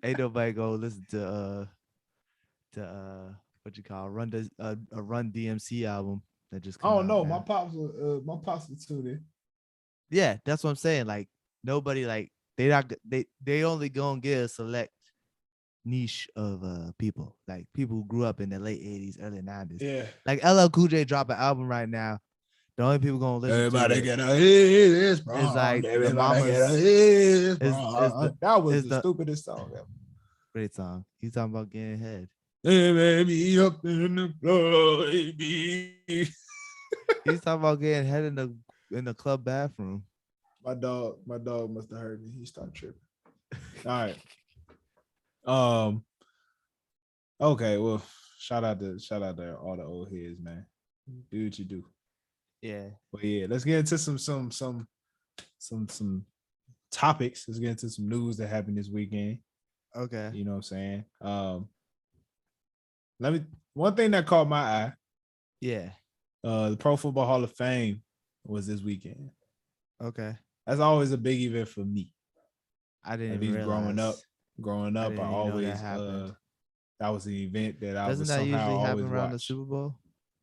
Ain't nobody go listen to what you call a Run DMC album that just came out. No, my pops was tuned in. Yeah, that's what I'm saying. Like nobody, like they only gonna get a select niche of people, like people who grew up in the late 80s, early 90s. Yeah, like LL Cool J drop an album right now. The only people gonna listen everybody to get a his bro. Is like everybody the mamas. Get a his bro. That was the stupidest song ever. Great song. He's talking about getting head. Hey, baby, up in the club, baby. He's talking about getting head in the club bathroom. My dog must have heard me. He started tripping. All right. Okay, well, shout out to all the old heads, man. Do what you do. Yeah. But yeah, let's get into some topics. Let's get into some news that happened this weekend. Okay. You know what I'm saying? One thing that caught my eye. Yeah. The Pro Football Hall of Fame was this weekend. Okay. That's always a big event for me. I didn't realize. Growing up, I always that was the event that I was somehow always watch. Doesn't that usually happen around the Super Bowl?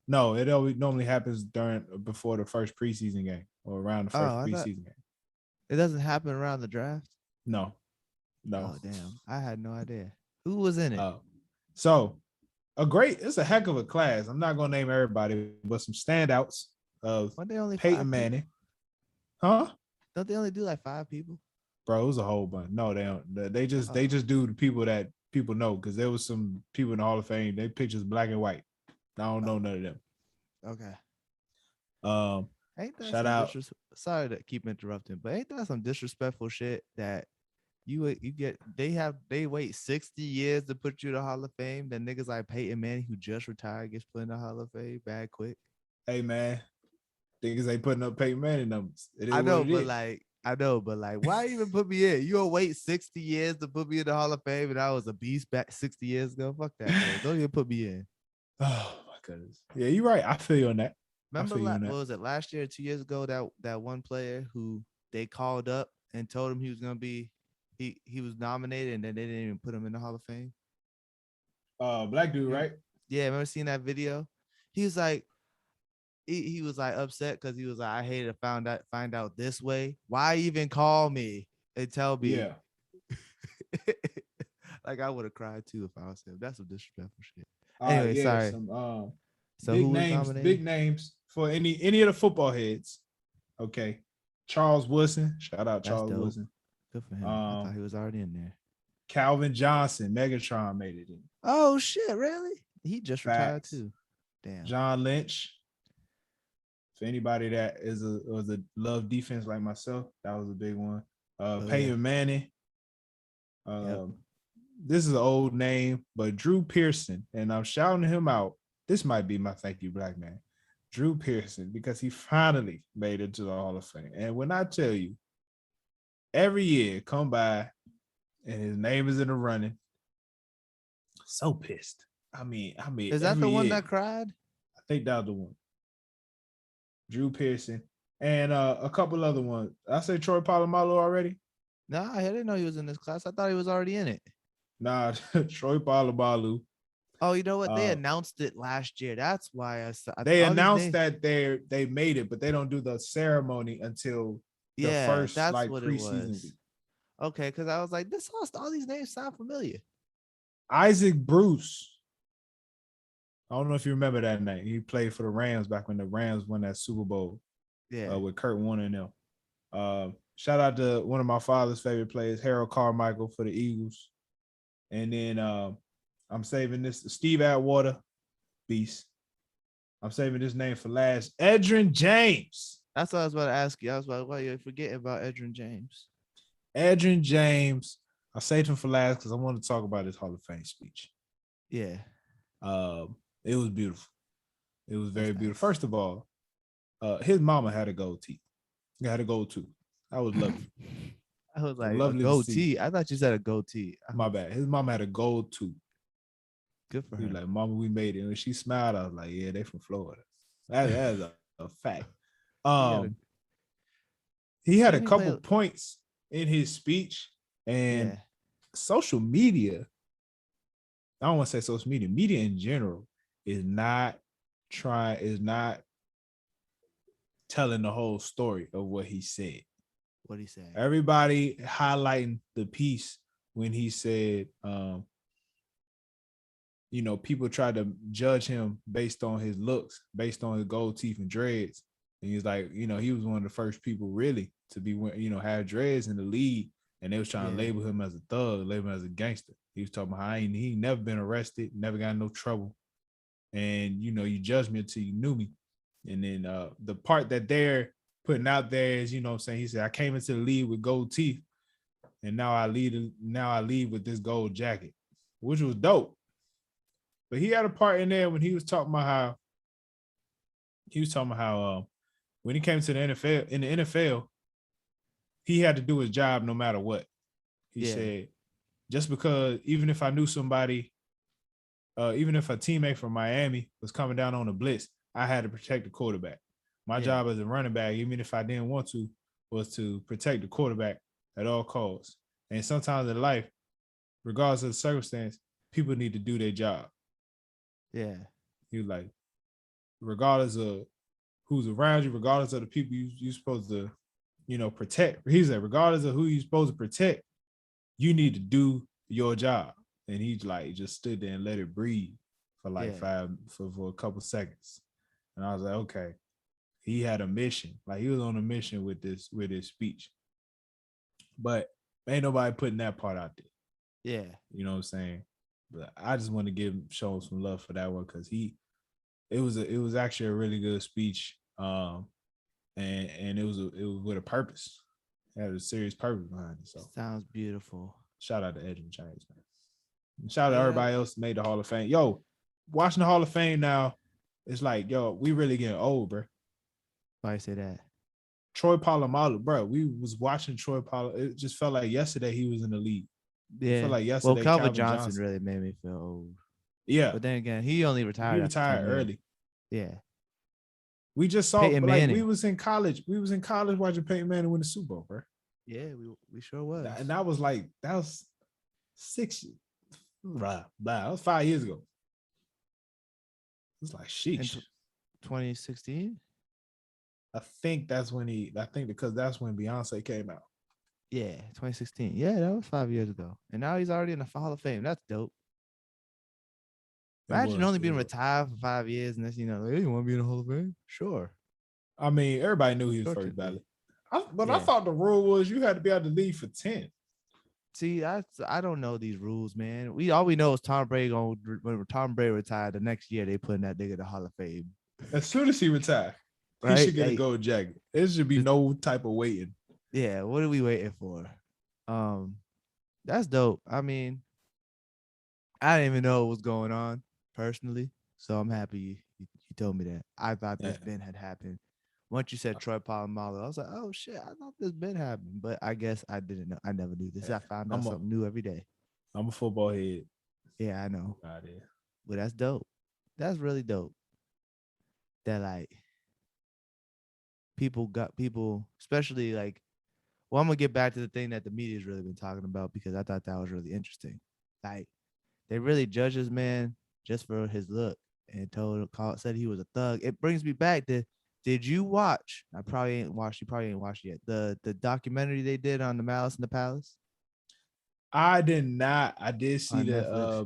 No, it normally happens before the first preseason game or around the first preseason game. It doesn't happen around the draft? No. Oh, damn. I had no idea. Who was in it? So it's a heck of a class. I'm not going to name everybody, but some standouts of Peyton Manning. Huh? Don't they only do like 5 people? Bro, it was a whole bunch. No, they don't. They just do the people that people know, because there was some people in the Hall of Fame. They pictures black and white. I don't know none of them. Okay. Ain't that shout out. Sorry to keep interrupting, but ain't that some disrespectful shit that you get? They wait 60 years to put you in the Hall of Fame. Then niggas like Peyton Manning, who just retired, gets put in the Hall of Fame bad quick. Hey man, niggas ain't putting up Peyton Manning numbers. I know, but like, why even put me in? You'll wait 60 years to put me in the Hall of Fame, and I was a beast back 60 years ago. Fuck that, man. Don't even put me in. Oh my goodness. Yeah, you're right. I feel you on that. Remember, what was it, last year or 2 years ago, that one player who they called up and told him he was gonna be he was nominated, and then they didn't even put him in the Hall of Fame. Black dude, right? Yeah, remember seeing that video? He was like, he was like upset because he was like, I hated to find out this way. Why even call me and tell me? Yeah. Like, I would have cried too if I was him. That's some disrespectful shit. Anyway, Sorry. So big names for any of the football heads. Okay. Charles Woodson. Shout out Charles Woodson. Good for him. I thought he was already in there. Calvin Johnson, Megatron made it in. Oh shit, really? He just retired too. Damn. John Lynch. For anybody that was a love defense like myself, that was a big one. Peyton Manning. This is an old name, but Drew Pearson, and I'm shouting him out. This might be my thank you, black man. Drew Pearson, because he finally made it to the Hall of Fame. And when I tell you, every year come by and his name is in the running, so pissed. I mean, is that the one that cried? I think that was the one. Drew Pearson and a couple other ones. I say Troy Polamalu already. No, I didn't know he was in this class. I thought he was already in it. Nah, Troy Polamalu. Oh, you know what? They announced it last year. That's why they announced that they made it, but they don't do the ceremony until the first preseason week. Okay, because I was like, all these names sound familiar. Isaac Bruce. I don't know if you remember that name. He played for the Rams back when the Rams won that Super Bowl. Yeah, with Kurt Warner and them. Shout out to one of my father's favorite players, Harold Carmichael for the Eagles. And then I'm saving this Steve Atwater, beast. I'm saving this name for last. Edgerrin James. That's what I was about to ask you. I was like, why you forgetting about Edgerrin James? Edgerrin James. I saved him for last because I want to talk about his Hall of Fame speech. Yeah. It was beautiful. It was very beautiful. First of all, his mama had a gold teeth. He had a gold tooth. I was lovely. I was like, a goatee. I thought you said a goatee. My bad. His mama had a gold tooth. Good for her. He was like, Mama, we made it. And when she smiled, I was like, yeah, they from Florida. That is a fact. He had a couple points in his speech, and social media, I don't want to say social media in general is not telling the whole story of what he said. What he said. Everybody highlighting the piece when he said, people tried to judge him based on his looks, based on his gold teeth and dreads. And he's like, he was one of the first people really to be, have dreads in the league. And they was trying to label him as a thug, label him as a gangster. He was talking about how he never been arrested, never got in no trouble. And, you judged me until you knew me. And then the part that they're putting out there is, he said, I came into the league with gold teeth, and now I lead with this gold jacket, which was dope. But he had a part in there when he was talking about how when he came to the NFL, he had to do his job no matter what. He said, just because even if I knew somebody, even if a teammate from Miami was coming down on a blitz, I had to protect the quarterback. My job as a running back, even if I didn't want to, was to protect the quarterback at all costs. And sometimes in life, regardless of the circumstance, people need to do their job. Yeah. He was like, regardless of who's around you, regardless of the people you're supposed to, protect. He said, regardless of who you're supposed to protect, you need to do your job. And he's like, just stood there and let it breathe for for a couple seconds. And I was like, okay, he had a mission. Like he was on a mission with his speech. But ain't nobody putting that part out there. Yeah. You know what I'm saying? But I just want to show him some love for that one because it was actually a really good speech. And it was with a purpose. It had a serious purpose behind it. So sounds beautiful. Shout out to Edgerrin James, man. And shout out to everybody else that made the Hall of Fame. Yo, watching the Hall of Fame now, it's like, yo, we really getting old, bro. Why you say that? Troy Polamalu, bro. We was watching Troy Polamalu. It just felt like yesterday he was in the league. Yeah. It felt like yesterday. Well, Calvin Johnson really made me feel old. Yeah. But then again, he only retired. He retired early. Yeah. We just saw Peyton like Manning. we was in college. We was in college watching Peyton Manning win the Super Bowl, bro. Yeah, we sure was. And that was 6 years. That was 5 years ago. It's like sheesh. 2016. I think because that's when Beyonce came out. Yeah, 2016. Yeah, that was 5 years ago. And now he's already in the Hall of Fame. That's dope. Imagine only being retired for 5 years and that's, hey, you want to be in the Hall of Fame? Sure. I mean, everybody knew he was first ballot. I thought the rule was you had to be able to leave for 10. See, I don't know these rules, man. All we know is Tom Brady when Tom Brady retired the next year, they put in that nigga in the Hall of Fame. As soon as he retired, right? He should get a gold jacket. There should be no type of waiting. Yeah, what are we waiting for? That's dope. I mean, I didn't even know what was going on personally, so I'm happy you told me that. I thought this Ben had happened. Once you said Troy Polamalu, I was like, oh shit, I thought this Ben happened, but I guess I didn't know. I never knew this. I found out something new every day. I'm a football head. Yeah, I know. But that's dope. That's really dope. That like people, especially like. Well, I'm gonna get back to the thing that the media's really been talking about because I thought that was really interesting. Like they really judge this man just for his look and said he was a thug. It brings me back to. Did you watch? I probably ain't watched. You probably ain't watched yet. The documentary they did on the Malice in the Palace. I did not. I did see I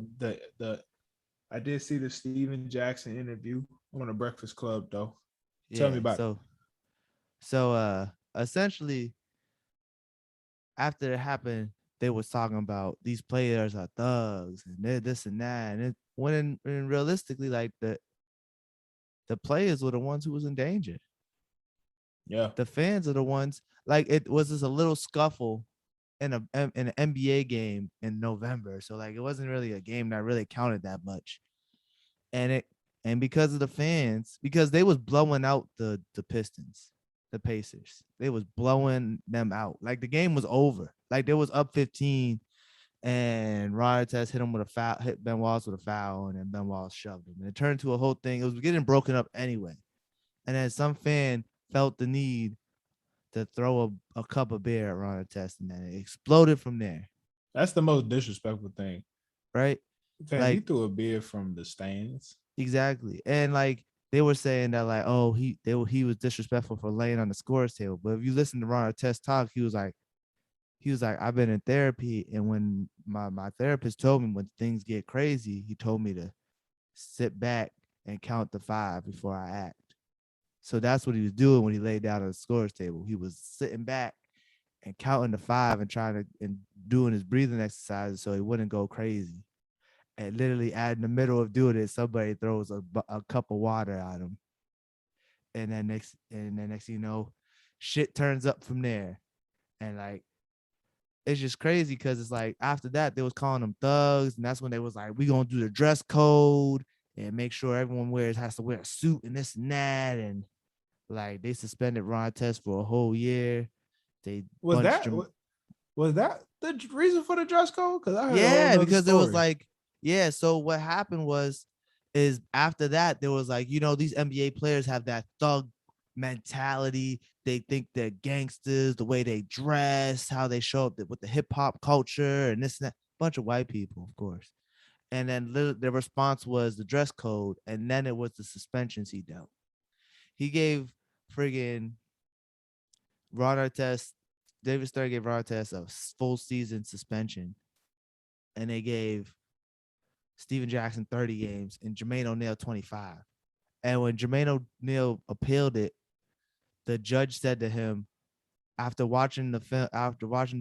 did see the Steven Jackson interview on the Breakfast Club though. Tell me about it. So essentially, after it happened, they was talking about these players are thugs and they're this and that, and when realistically, like the players were the ones who was in danger. Yeah. The fans are the ones, like it was just a little scuffle in an NBA game in November. So like it wasn't really a game that really counted that much. And because of the fans, because they was blowing out the Pistons, the Pacers. They was blowing them out. Like the game was over. Like they was up 15 and Ron Artest hit him with a foul, hit Ben Wallace with a foul, and then Ben Wallace shoved him. And it turned into a whole thing. It was getting broken up anyway. And then some fan felt the need to throw a cup of beer at Ron Artest, and then it exploded from there. That's the most disrespectful thing. Right? He threw a beer from the stands. Exactly. And like they were saying that like, oh, he was disrespectful for laying on the scores table. But if you listen to Ron Artest talk, he was like, I've been in therapy, and when my therapist told me when things get crazy, he told me to sit back and count to 5 before I act. So that's what he was doing when he laid down on the scores table. He was sitting back and counting to 5 and doing his breathing exercises so he wouldn't go crazy. And literally in the middle of doing it, somebody throws a cup of water at him. And then next thing you know, shit turns up from there. And like, it's just crazy because it's like after that, they was calling them thugs. And that's when they was like, we going to do the dress code and make sure everyone has to wear a suit and this and that. And like they suspended Ron Artest for a whole year. They was that the reason for the dress code? Because I heard because it was like, so what happened is after that, there was like, these NBA players have that thug mentality. They think they're gangsters, the way they dress, how they show up with the hip hop culture and this and that. Bunch of white people, of course. And then the response was the dress code. And then it was the suspensions he dealt. He gave friggin' Ron Artest, David Stern gave Ron Artest a full season suspension. And they gave Steven Jackson 30 games and Jermaine O'Neal 25. And when Jermaine O'Neal appealed it, the judge said to him, after watching the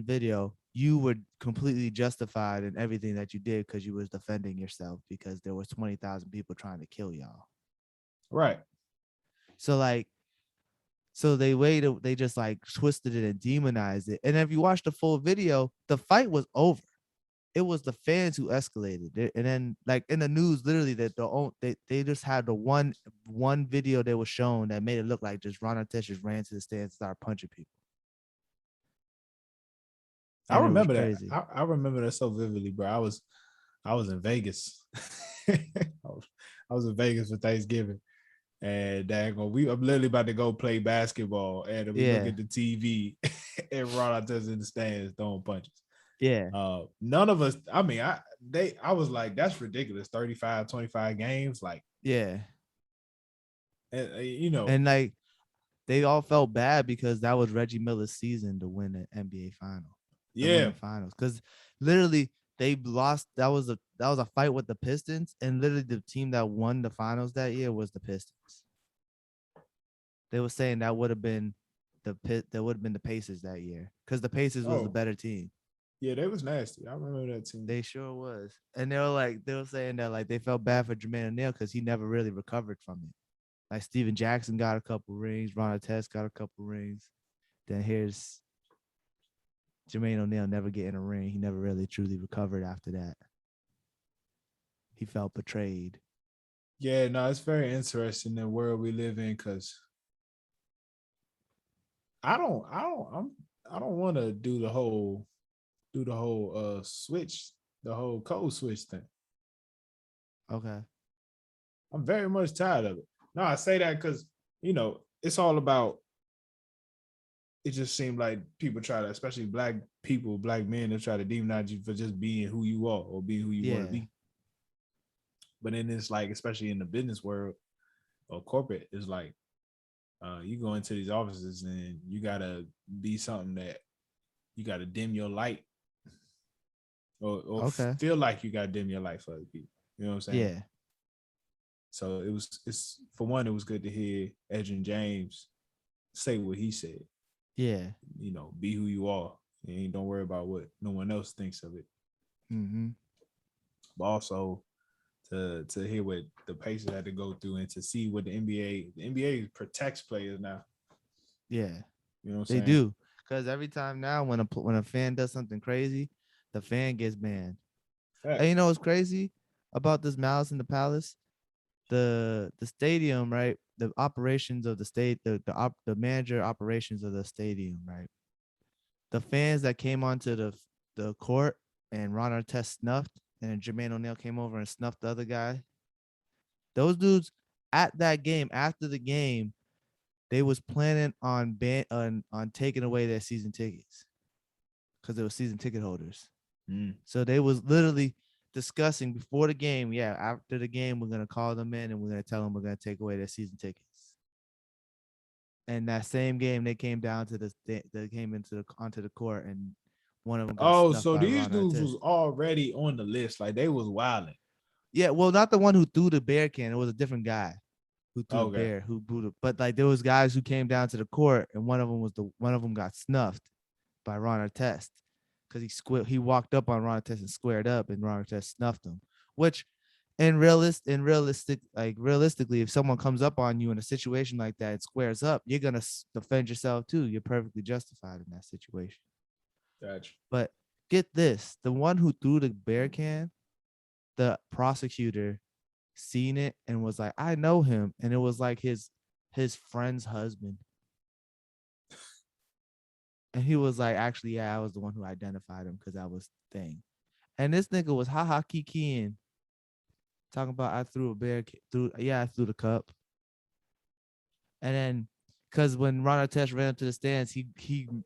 video, you were completely justified in everything that you did because you was defending yourself because there was 20,000 people trying to kill y'all. Right. So like, they just like twisted it and demonized it. And if you watch the full video, the fight was over. It was the fans who escalated it. And then like in the news, literally they just had the one video that was shown that made it look like just Ron Artest just ran to the stands and started punching people. I remember that. I remember that so vividly, bro. I was in Vegas. I was in Vegas for Thanksgiving, and I'm literally about to go play basketball, and we look at the TV, and Ron Artest in the stands throwing punches. Yeah. None of us. I mean, I was like, that's ridiculous. 35, 25 games, like yeah. And and like they all felt bad because that was Reggie Miller's season to win the NBA final. Yeah, the finals, because literally they lost. That was a fight with the Pistons, and literally the team that won the finals that year was the Pistons. They were saying that would have been the Pacers that year, because the Pacers was the better team. Yeah, they was nasty. I remember that team. They sure was. And they were saying that like they felt bad for Jermaine O'Neal because he never really recovered from it. Like Steven Jackson got a couple rings, Ron Artest got a couple rings. Then here's Jermaine O'Neal never getting a ring. He never really truly recovered after that. He felt betrayed. Yeah, no, it's very interesting the world we live in, because I don't want to do the whole switch, the whole code switch thing. Okay. I'm very much tired of it. No, I say that because, it's all about, it just seemed like people try to, especially black people, black men, they try to demonize you for just being who you are or being who you want to be. But then it's like, especially in the business world or corporate, it's like, you go into these offices and you gotta be something that you gotta dim your light or feel like you gotta dim your light for other people. You know what I'm saying? Yeah. So it's for one, it was good to hear Edrin James say what he said. Yeah. Be who you are and don't worry about what no one else thinks of it. Mm-hmm. But also to hear what the Pacers had to go through and to see what the NBA protects players now. Yeah. You know what I'm saying? They do. Because every time now when a fan does something crazy, the fan gets banned. And you know what's crazy about this Malice in the Palace? The stadium, right? The operations of the state, the manager operations of the stadium, right? The fans that came onto the court and Ron Artest snuffed, and Jermaine O'Neal came over and snuffed the other guy. Those dudes at that game, after the game, they was planning on taking away their season tickets because they were season ticket holders. So they was literally discussing before the game. Yeah, after the game, we're gonna call them in and we're gonna tell them we're gonna take away their season tickets. And that same game, they came down to onto the court, and one of them got so these Ron dudes Artest. was already on the list, like they was wilding. Yeah, well, not the one who threw the bear can. It was a different guy who threw the bear, who booted. But like there was guys who came down to the court, and one of them got snuffed by Ron Artest because he walked up on Ron Artest and squared up, and Ron Artest snuffed him. Which, realistically, if someone comes up on you in a situation like that and squares up, you're gonna defend yourself too. You're perfectly justified in that situation. Gotcha. But get this: the one who threw the bear can, the prosecutor seen it and was like, I know him. And it was like his friend's husband. And he was like, actually, yeah, I was the one who identified him because I was thing. And this nigga was kikiing, talking about I threw a bear I threw the cup. And then because when Ron Artest ran up to the stands, he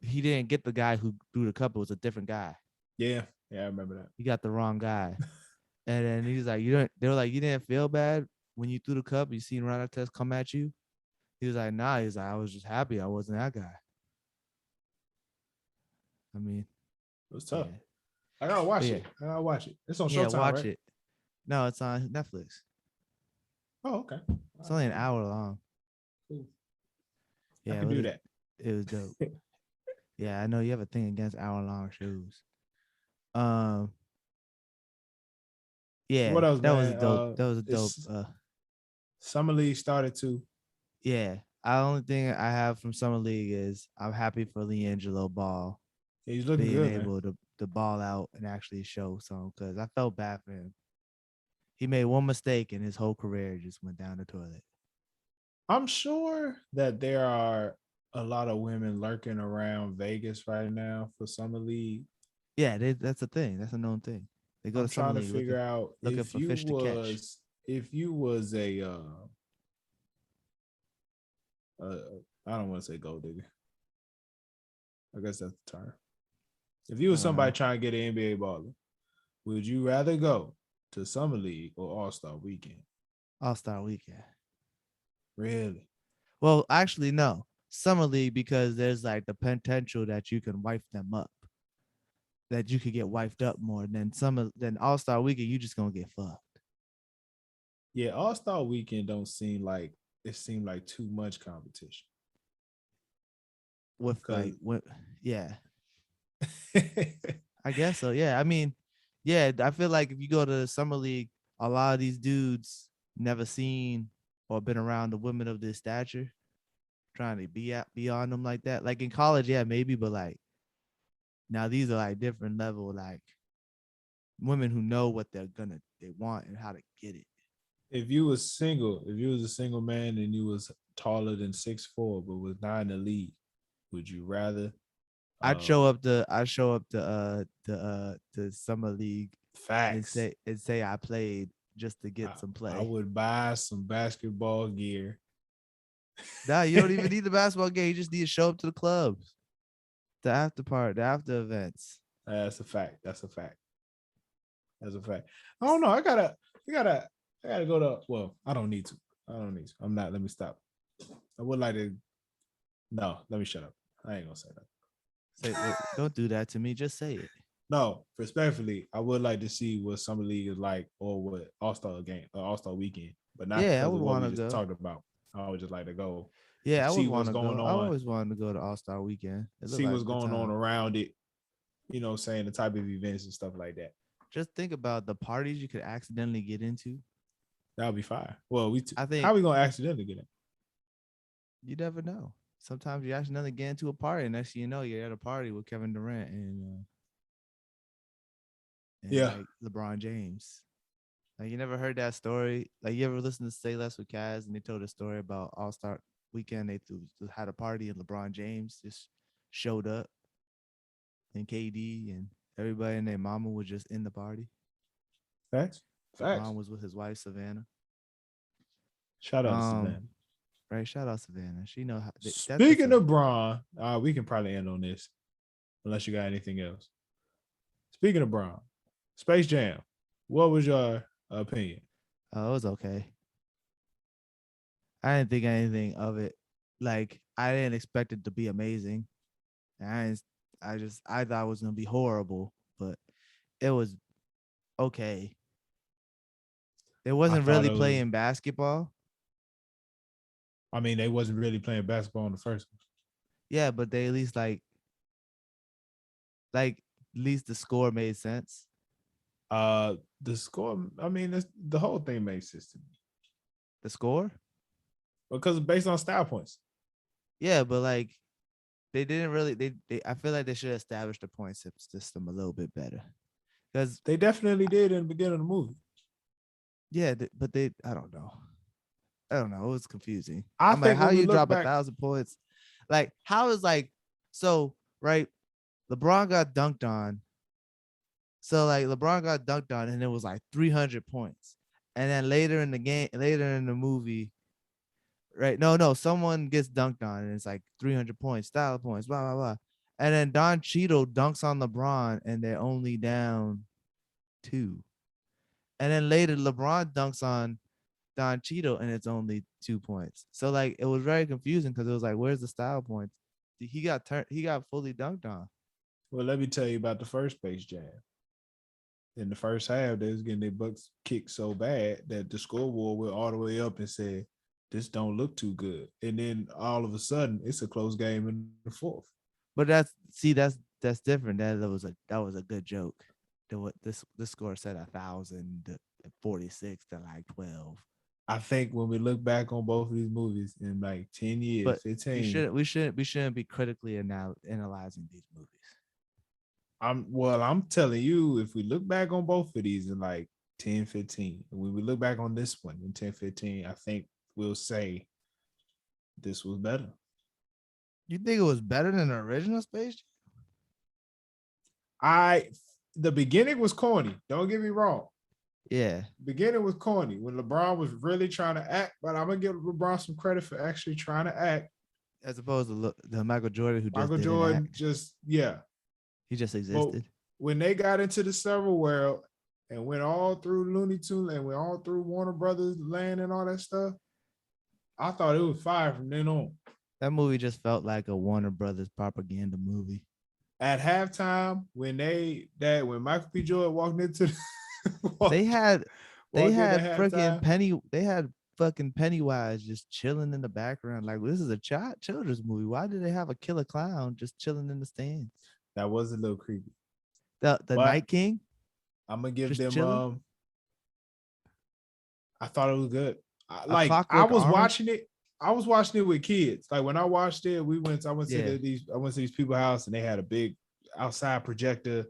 didn't get the guy who threw the cup. It was a different guy. Yeah, I remember that. He got the wrong guy. And then he's like, they were like, you didn't feel bad when you threw the cup? You seen Ron Artest come at you? He was like, nah. He's like, I was just happy I wasn't that guy. I mean, it was tough. Yeah. I gotta watch it. I gotta watch it. It's on Showtime, watch right? it. No, it's on Netflix. Oh, okay. It's only an hour long. Cool. Yeah, I can do that. It was dope. Yeah, I know you have a thing against hour-long shows. Yeah, what else, that man? was dope. That was a dope. Summer League started too. Yeah, the only thing I have from Summer League is I'm happy for LiAngelo Ball. Yeah, he's looking good, able to ball out and actually show some, because I felt bad for him. He made one mistake and his whole career just went down the toilet. I'm sure that there are a lot of women lurking around Vegas right now for Summer League. Yeah, that's a thing. That's a known thing. They go I'm to summer trying to league figure out looking for fish to catch. if you was a I don't want to say gold digger. I guess that's the term. If you was somebody trying to get an NBA baller, would you rather go to summer league or All-Star weekend? All-Star weekend. Really? Well, actually, no. Summer league, because there's like the potential that you can wife them up. That you could get wifed up more than All-Star weekend. You just gonna get fucked. Yeah, All-Star weekend don't seem like it seemed like too much competition. Yeah. I guess so. Yeah. I mean, yeah, I feel like if you go to the summer league, a lot of these dudes never seen or been around the women of this stature, trying to be on them like that. Like in college, yeah, maybe, but like now these are like different level, like women who know what they want and how to get it. If you was a single man and you was taller than 6'4", but was not in the league, would you rather? I'd show up to summer league Facts and say I played just to get some play. I would buy some basketball gear. Nah, you don't even need the basketball game. You just need to show up to the clubs, the after party, the after events. That's a fact. That's a fact. That's a fact. I don't know. I gotta go to. Well, I don't need to. I'm not. Let me stop. I would like to. No, let me shut up. I ain't gonna say that. Don't do that to me. Just say it. No, respectfully, I would like to see what summer league is like, or what All-Star weekend, but not because of what we just talked about. I would just like to go. Yeah, I would want to go. I always wanted to go to All-Star weekend. See what's going on around it. You know, saying the type of events and stuff like that. Just think about the parties you could accidentally get into. That would be fine. Well, I think how are we gonna accidentally get in? You never know. Sometimes you accidentally get into a party, and next thing you know, you're at a party with Kevin Durant and like LeBron James. Like you never heard that story. Like you ever listen to Say Less with Kaz, and they told a story about All-Star weekend. They had a party and LeBron James just showed up, and KD and everybody and their mama was just in the party. Facts. LeBron was with his wife Savannah. Shout out to Savannah. Right, shout out Savannah. She know how. Speaking of Bron, we can probably end on this, unless you got anything else. Speaking of Bron, Space Jam. What was your opinion? Oh, it was okay. I didn't think anything of it. Like I didn't expect it to be amazing. I thought it was gonna be horrible, but it was okay. It wasn't really playing basketball. I mean, they wasn't really playing basketball in the first one. Yeah, but they at least at least the score made sense. The score, I mean, the whole thing made sense to me. The score? Because it's based on style points. Yeah, but like they didn't really they I feel like they should establish the point system a little bit better. Because they definitely did in the beginning of the movie. Yeah, but I don't know. It was confusing. I'm like, how you drop 1,000 points? Like, how is right? LeBron got dunked on. So like LeBron got dunked on and it was like 300 points. And then later in the movie, right? No, someone gets dunked on and it's like 300 points, style points, blah, blah, blah. And then Don Cheadle dunks on LeBron and they're only down 2. And then later LeBron dunks on Don Cheadle and it's only 2 points. So like it was very confusing because it was like, where's the style points? He got fully dunked on. Well, let me tell you about the first Space Jam. In the first half, they was getting their butts kicked so bad that the scoreboard went all the way up and said, "This don't look too good." And then all of a sudden, it's a close game in the fourth. But that's different. That was a good joke. This score said 1,046 to like 12. I think when we look back on both of these movies in like 10 years, 15, we shouldn't be critically analyzing these movies. I'm telling you, if we look back on both of these in like 10, 15, and when we look back on this one in 10, 15, I think we'll say this was better. You think it was better than the original Space Jam? the beginning was corny. Don't get me wrong. Yeah. Beginning was corny when LeBron was really trying to act, but I'm gonna give LeBron some credit for actually trying to act. As opposed to the Michael Jordan who Michael just Jordan act. just He just existed. But when they got into the server world and went all through Looney Tunes and went all through Warner Brothers land and all that stuff, I thought it was fire from then on. That movie just felt like a Warner Brothers propaganda movie. At halftime, when Michael P. Jordan walked into they had fucking Pennywise just chilling in the background. Like, this is a children's movie. Why did they have a killer clown just chilling in the stands? That was a little creepy. The Night King. I'm gonna give them chilling? I thought it was good. I was watching it with kids. Like when I watched it, I went to these people's house and they had a big outside projector,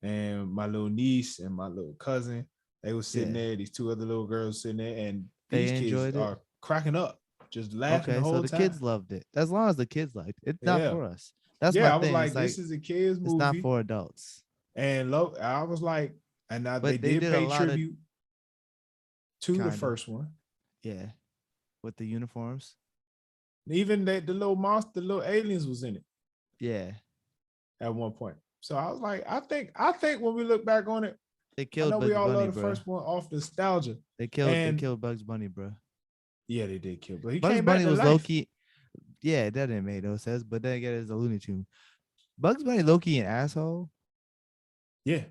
and my little niece and my little cousin, they were sitting there. These two other little girls sitting there, and these kids are cracking up, just laughing the whole time. So the kids loved it. As long as the kids liked it, it's not for us. That's my thing. I was like, this is a kids movie. It's not for adults. And I was like, and now they did pay tribute to the first one. Yeah, with the uniforms. Even the little monster, the little aliens was in it. Yeah. At one point. So I was like, I think when we look back on it, they killed I know Bugs we all Bunny, love the first one off nostalgia. They killed Bugs Bunny, bro. Yeah, they did kill. But he Bugs came Bunny back was life. low-key. Yeah, that didn't make no sense. But then again, it's a Looney Tune. Bugs Bunny low-key an asshole. Yeah.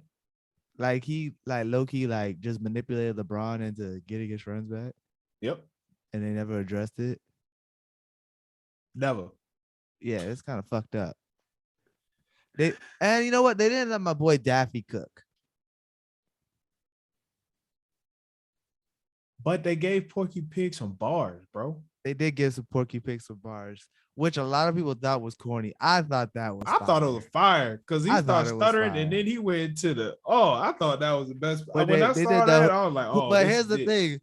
Like he low-key just manipulated LeBron into getting his friends back. Yep. And they never addressed it. Never. Yeah, it's kind of fucked up. And you know what? They didn't let my boy Daffy cook. But they gave Porky Pig some bars, bro. They did give some Porky Pig some bars, which a lot of people thought was corny. I thought that was thought it was fire because he started stuttering and then he went to the I thought that was the best. But when I saw that, I was like, but here's the thing.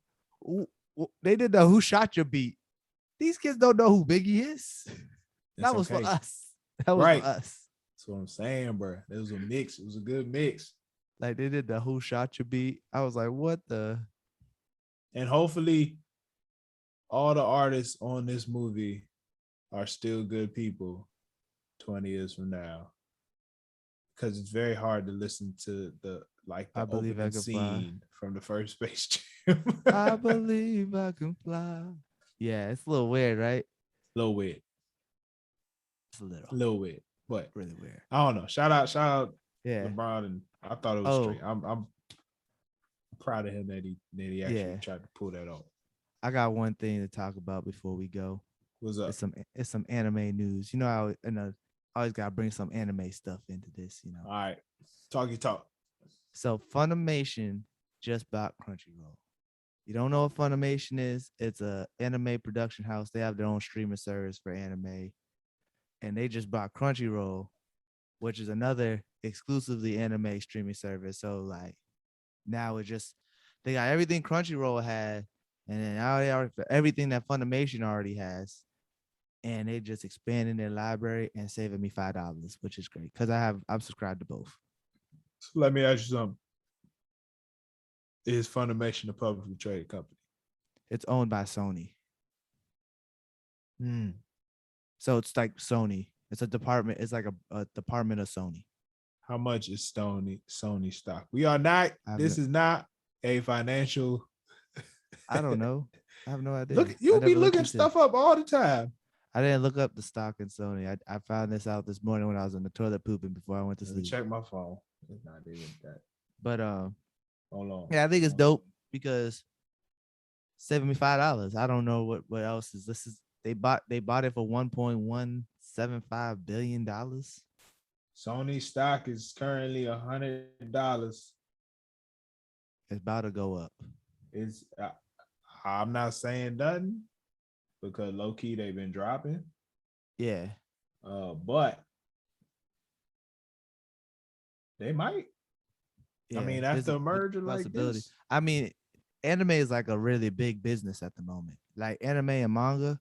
They did the Who Shot Your beat. These kids don't know who Biggie is. That was for us. That was for us. That's what I'm saying, bro. It was a mix. It was a good mix. Like they did the Who Shot Your beat. I was like, what the? And hopefully all the artists on this movie are still good people 20 years from now. Because it's very hard to listen to the opening scene from the first Space Jam. I believe I can fly. Yeah, it's a little weird, right? A little weird. It's a little weird, but really weird. I don't know. Shout out LeBron, and I thought it was straight. I'm proud of him that he actually tried to pull that off. I got one thing to talk about before we go. What's up? It's some anime news. You know, I always gotta bring some anime stuff into this. You know. All right, talk your talk. So Funimation just bought Crunchyroll. You don't know what Funimation is? It's a anime production house. They have their own streaming service for anime, and they just bought Crunchyroll, which is another exclusively anime streaming service. So now they got everything Crunchyroll had, and then now they are everything that Funimation already has, and they just expanding their library and saving me $5, which is great because I'm subscribed to both. So let me ask you something. Is Funimation a publicly traded company? It's owned by Sony. So it's like Sony. It's a department. It's like a department of Sony. How much is Sony stock? We are not. This is not a financial. I don't know. I have no idea. Look, you'll be looking stuff up all the time. I didn't look up the stock in Sony. I found this out this morning when I was in the toilet pooping before I went to sleep. Check my phone. It's not even that. But hold on. Yeah, I think it's dope because saving me $5. I don't know what else is. This is they bought it for $1.175 billion. Sony stock is currently $100. It's about to go up. It's I'm not saying nothing because low key they've been dropping. Yeah. But they might. Yeah, I mean, after a merger like this. I mean, anime is like a really big business at the moment. Like anime and manga.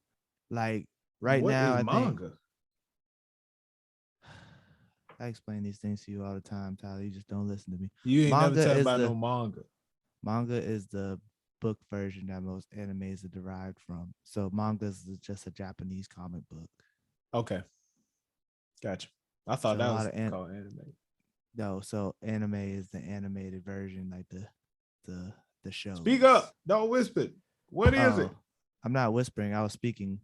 Like right now, I manga? think I explain these things to you all the time, Tyler. You just don't listen to me. You ain't never Manga tell is about the no manga. Manga is the book version that most animes are derived from. So manga is just a Japanese comic book. Okay, gotcha. I thought So a that lot was of called anime. no. So anime is the animated version, like the show. Speak up. Don't whisper. What is it? I'm not whispering. I was speaking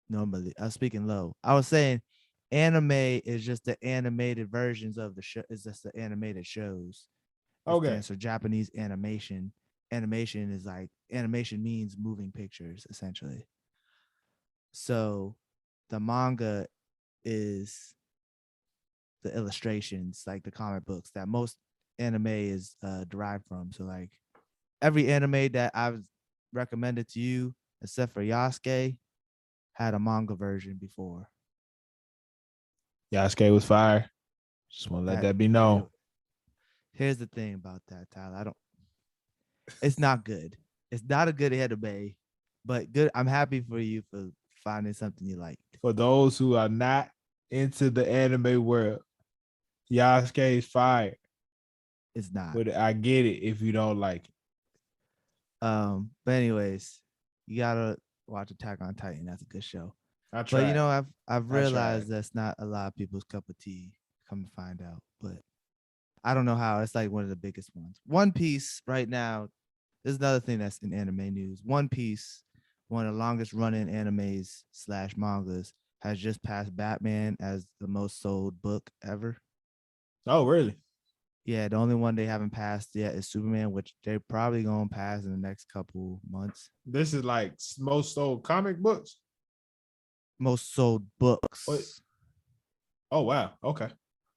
normally. I was speaking low. I was saying anime is just the animated versions of the show. It's just the animated shows. It Okay. stands for Japanese animation. Animation is like animation means moving pictures, essentially. So the manga is the illustrations, like the comic books that most anime is derived from. So like every anime that I've recommended to you, except for Yasuke, had a manga version before. Yasuke was fire. Just want to let that be known. Here's the thing about that, Tyler. It's not good. It's not a good anime, but good. I'm happy for you for finding something you like. For those who are not into the anime world, Yasuke is fire. It's not. But I get it if you don't like it. But anyways, you gotta watch Attack on Titan. That's a good show. But you know, I've realized that's not a lot of people's cup of tea. Come to find out, but I don't know how. It's like one of the biggest ones. One Piece right now. There's another thing that's in anime news. One Piece, one of the longest running animes / mangas, has just passed Batman as the most sold book ever. Oh, really? Yeah, the only one they haven't passed yet is Superman, which they're probably gonna pass in the next couple months. This is like most sold comic books. Most sold books. What? Oh wow. Okay.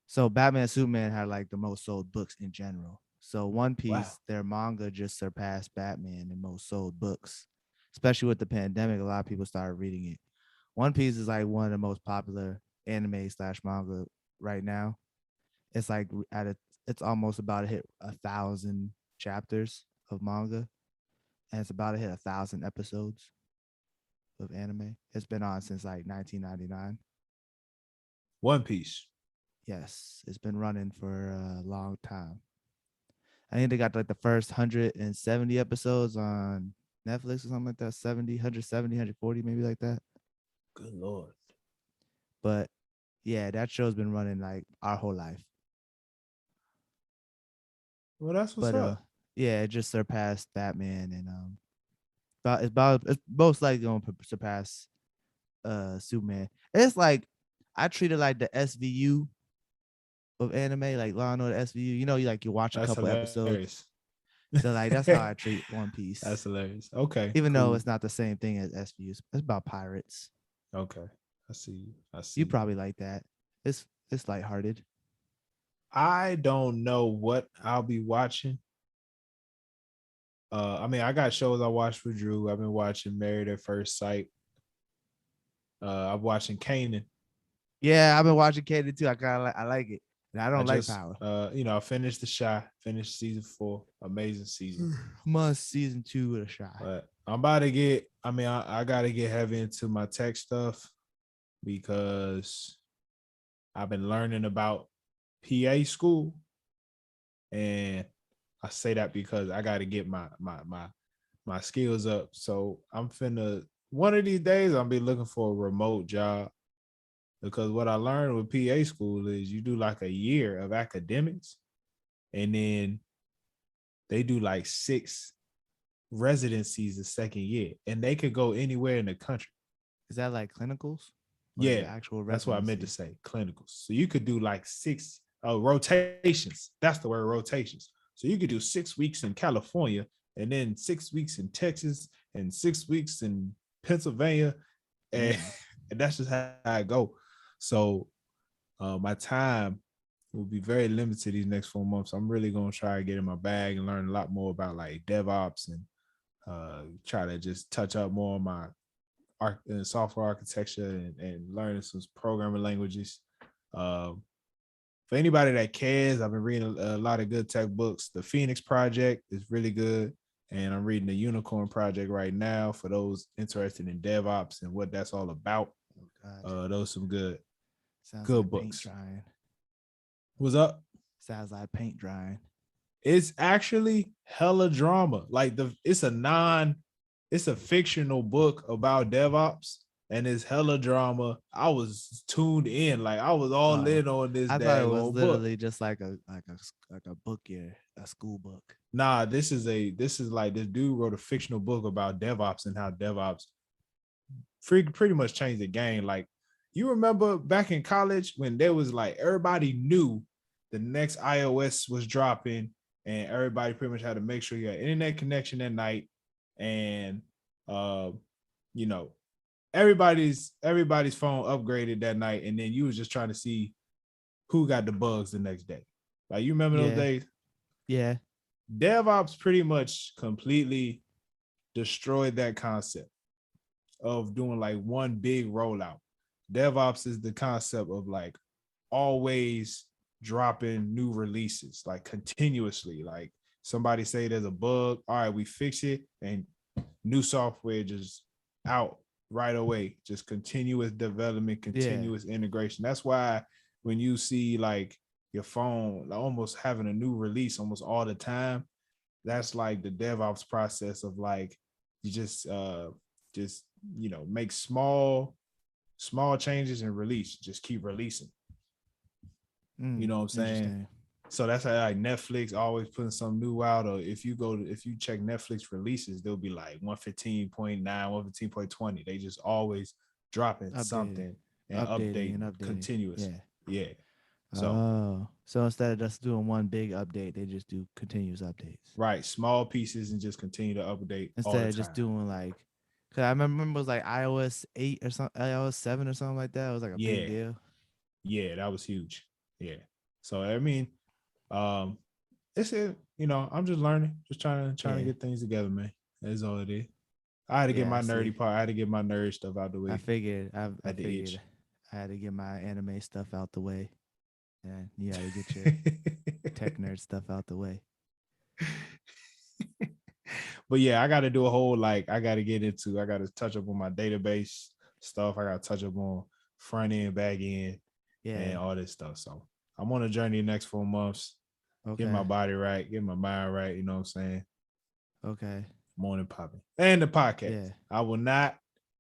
So Batman and Superman had like the most sold books in general. So One Piece, their manga just surpassed Batman in most sold books. Especially with the pandemic, a lot of people started reading it. One Piece is like one of the most popular anime / manga right now. It's like it's almost about to hit 1,000 chapters of manga, and it's about to hit 1,000 episodes of anime. It's been on since like 1999. One Piece. Yes, it's been running for a long time. I think they got like the first 170 episodes on Netflix or something like that. 170, 140, maybe like that. Good Lord. But yeah, that show's been running like our whole life. Well, that's what's up. Yeah, it just surpassed Batman, and it's most likely gonna surpass Superman. It's like I treat it like the SVU of anime, like Law and Order SVU. You know, you watch a couple episodes. So like that's how I treat One Piece. That's hilarious. Okay. Even though it's not the same thing as SVU. It's about pirates. Okay. I see you. You probably like that. It's lighthearted. I don't know what I'll be watching. I mean, I got shows I watched with Drew. I've been watching Married at First Sight. I'm watching Kanan. Yeah, I've been watching Kanan too. I like it. And I don't like Power. I finished The Shy, finished season 4. Amazing season. I'm on season 2 with The Shy. But I'm about to get, I gotta get heavy into my tech stuff because I've been learning about PA school. And I say that because I gotta get my skills up. So I'm finna one of these days I'll be looking for a remote job. Because what I learned with PA school is you do like a year of academics and then they do like 6 residencies the second year and they could go anywhere in the country. Is that like clinicals? Yeah, actual that's what I meant to say, clinicals. So you could do like 6 rotations. That's the word, rotations. So you could do 6 weeks in California and then 6 weeks in Texas and 6 weeks in Pennsylvania. And, and that's just how I go. So my time will be very limited these next 4 months. I'm really going to try to get in my bag and learn a lot more about like DevOps and try to just touch up more on my software architecture and learning some programming languages. For anybody that cares, I've been reading a lot of good tech books. The Phoenix Project is really good. And I'm reading the Unicorn Project right now for those interested in DevOps and what that's all about. Those some good books. What's up? Sounds like paint drying. It's actually hella drama. Like it's a fictional book about DevOps, and it's hella drama. I was tuned in, like I was all in on this. I thought it was literally book. just like a book year, a school book. Nah, this is like this dude wrote a fictional book about DevOps and how DevOps pretty much changed the game. Like, you remember back in college when there was like everybody knew the next iOS was dropping, and everybody pretty much had to make sure you had internet connection at night, and you know, everybody's phone upgraded that night, and then you was just trying to see who got the bugs the next day. Like, you remember those days? Yeah. DevOps pretty much completely destroyed that concept of doing like one big rollout. DevOps is the concept of like always dropping new releases, like continuously. Like, somebody say there's a bug, all right, we fix it, and new software just out right away. Just continuous development, continuous integration. That's why when you see like your phone almost having a new release almost all the time, that's like the DevOps process of like, you just make small changes and release, just keep releasing. You know what I'm saying? So that's how like Netflix always putting something new out, or if you check Netflix releases, they'll be like 115.9, 115.20. They just always dropping something and updating continuous. Yeah. So instead of just doing one big update, they just do continuous updates. Right, small pieces and just continue to update instead of just doing like. Cause I remember it was like iOS 8 or something, iOS 7 or something like that. It was like a big deal. Yeah, that was huge. Yeah. So I mean, it's it. I'm just learning, just trying to get things together, man. That's all it is. I had to get my nerdy part. I had to get my nerd stuff out the way. I figured I had to get my anime stuff out the way, and you had to get your tech nerd stuff out the way. But yeah, I got to do a whole I got to touch up on my database stuff. I got to touch up on front end, back end, and all this stuff. So I'm on a journey the next 4 months. Okay. Get my body right, get my mind right. You know what I'm saying? Okay. Morning popping and the podcast. Yeah. I will not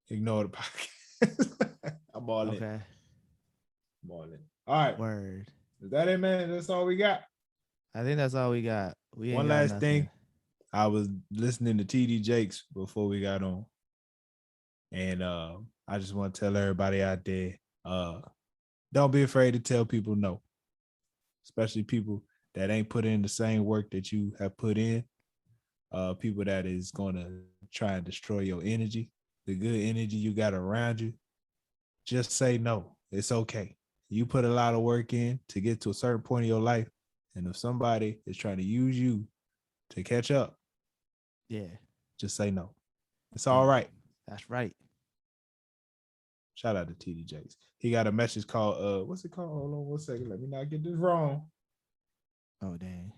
ignore the podcast. I'm all in. Okay. I'm all in. All right. Word. Is that it, man? That's all we got. I think that's all we got. One last thing. I was listening to TD Jakes before we got on, and I just want to tell everybody out there, don't be afraid to tell people no, especially people that ain't put in the same work that you have put in. People that is going to try and destroy your energy, the good energy you got around you. Just say no. It's okay. You put a lot of work in to get to a certain point in your life, and if somebody is trying to use you to catch up, just say no. It's all right. That's right. Shout out to TD Jakes. He got a message called what's it called? Hold on 1 second. Let me not get this wrong. Oh dang.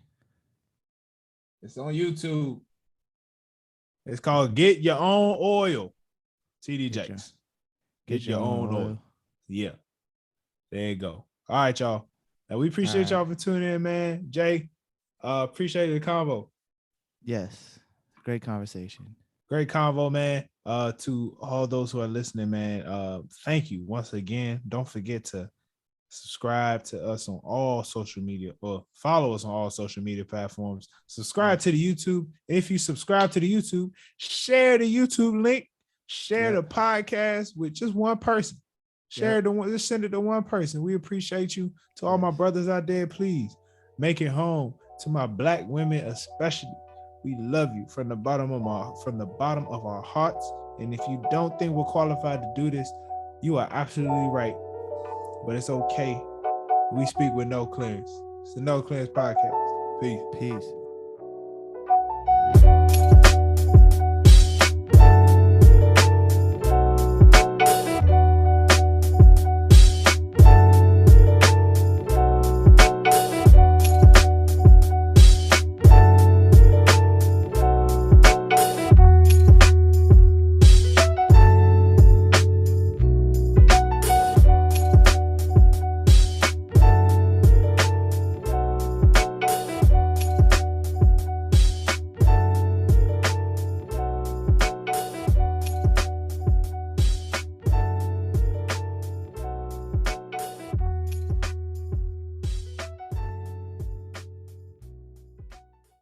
It's on YouTube. It's called Get Your Own Oil. TD Jakes. Get your own oil. Yeah. There you go. All right, y'all. Now we appreciate y'all for tuning in, man. Jay, appreciate the convo. Yes. Great conversation. Great convo, man. To all those who are listening, man, thank you once again. Don't forget to subscribe to us on all social media, or follow us on all social media platforms. Subscribe to the YouTube. If you subscribe to the YouTube, share the YouTube link. Share the podcast with just one person. Just send it to one person. We appreciate you. To all my brothers out there, please make it home. To my Black women especially, we love you from the bottom of our hearts. And if you don't think we're qualified to do this, you are absolutely right. But it's okay. We speak with no clearance. It's the No Clearance Podcast. Peace.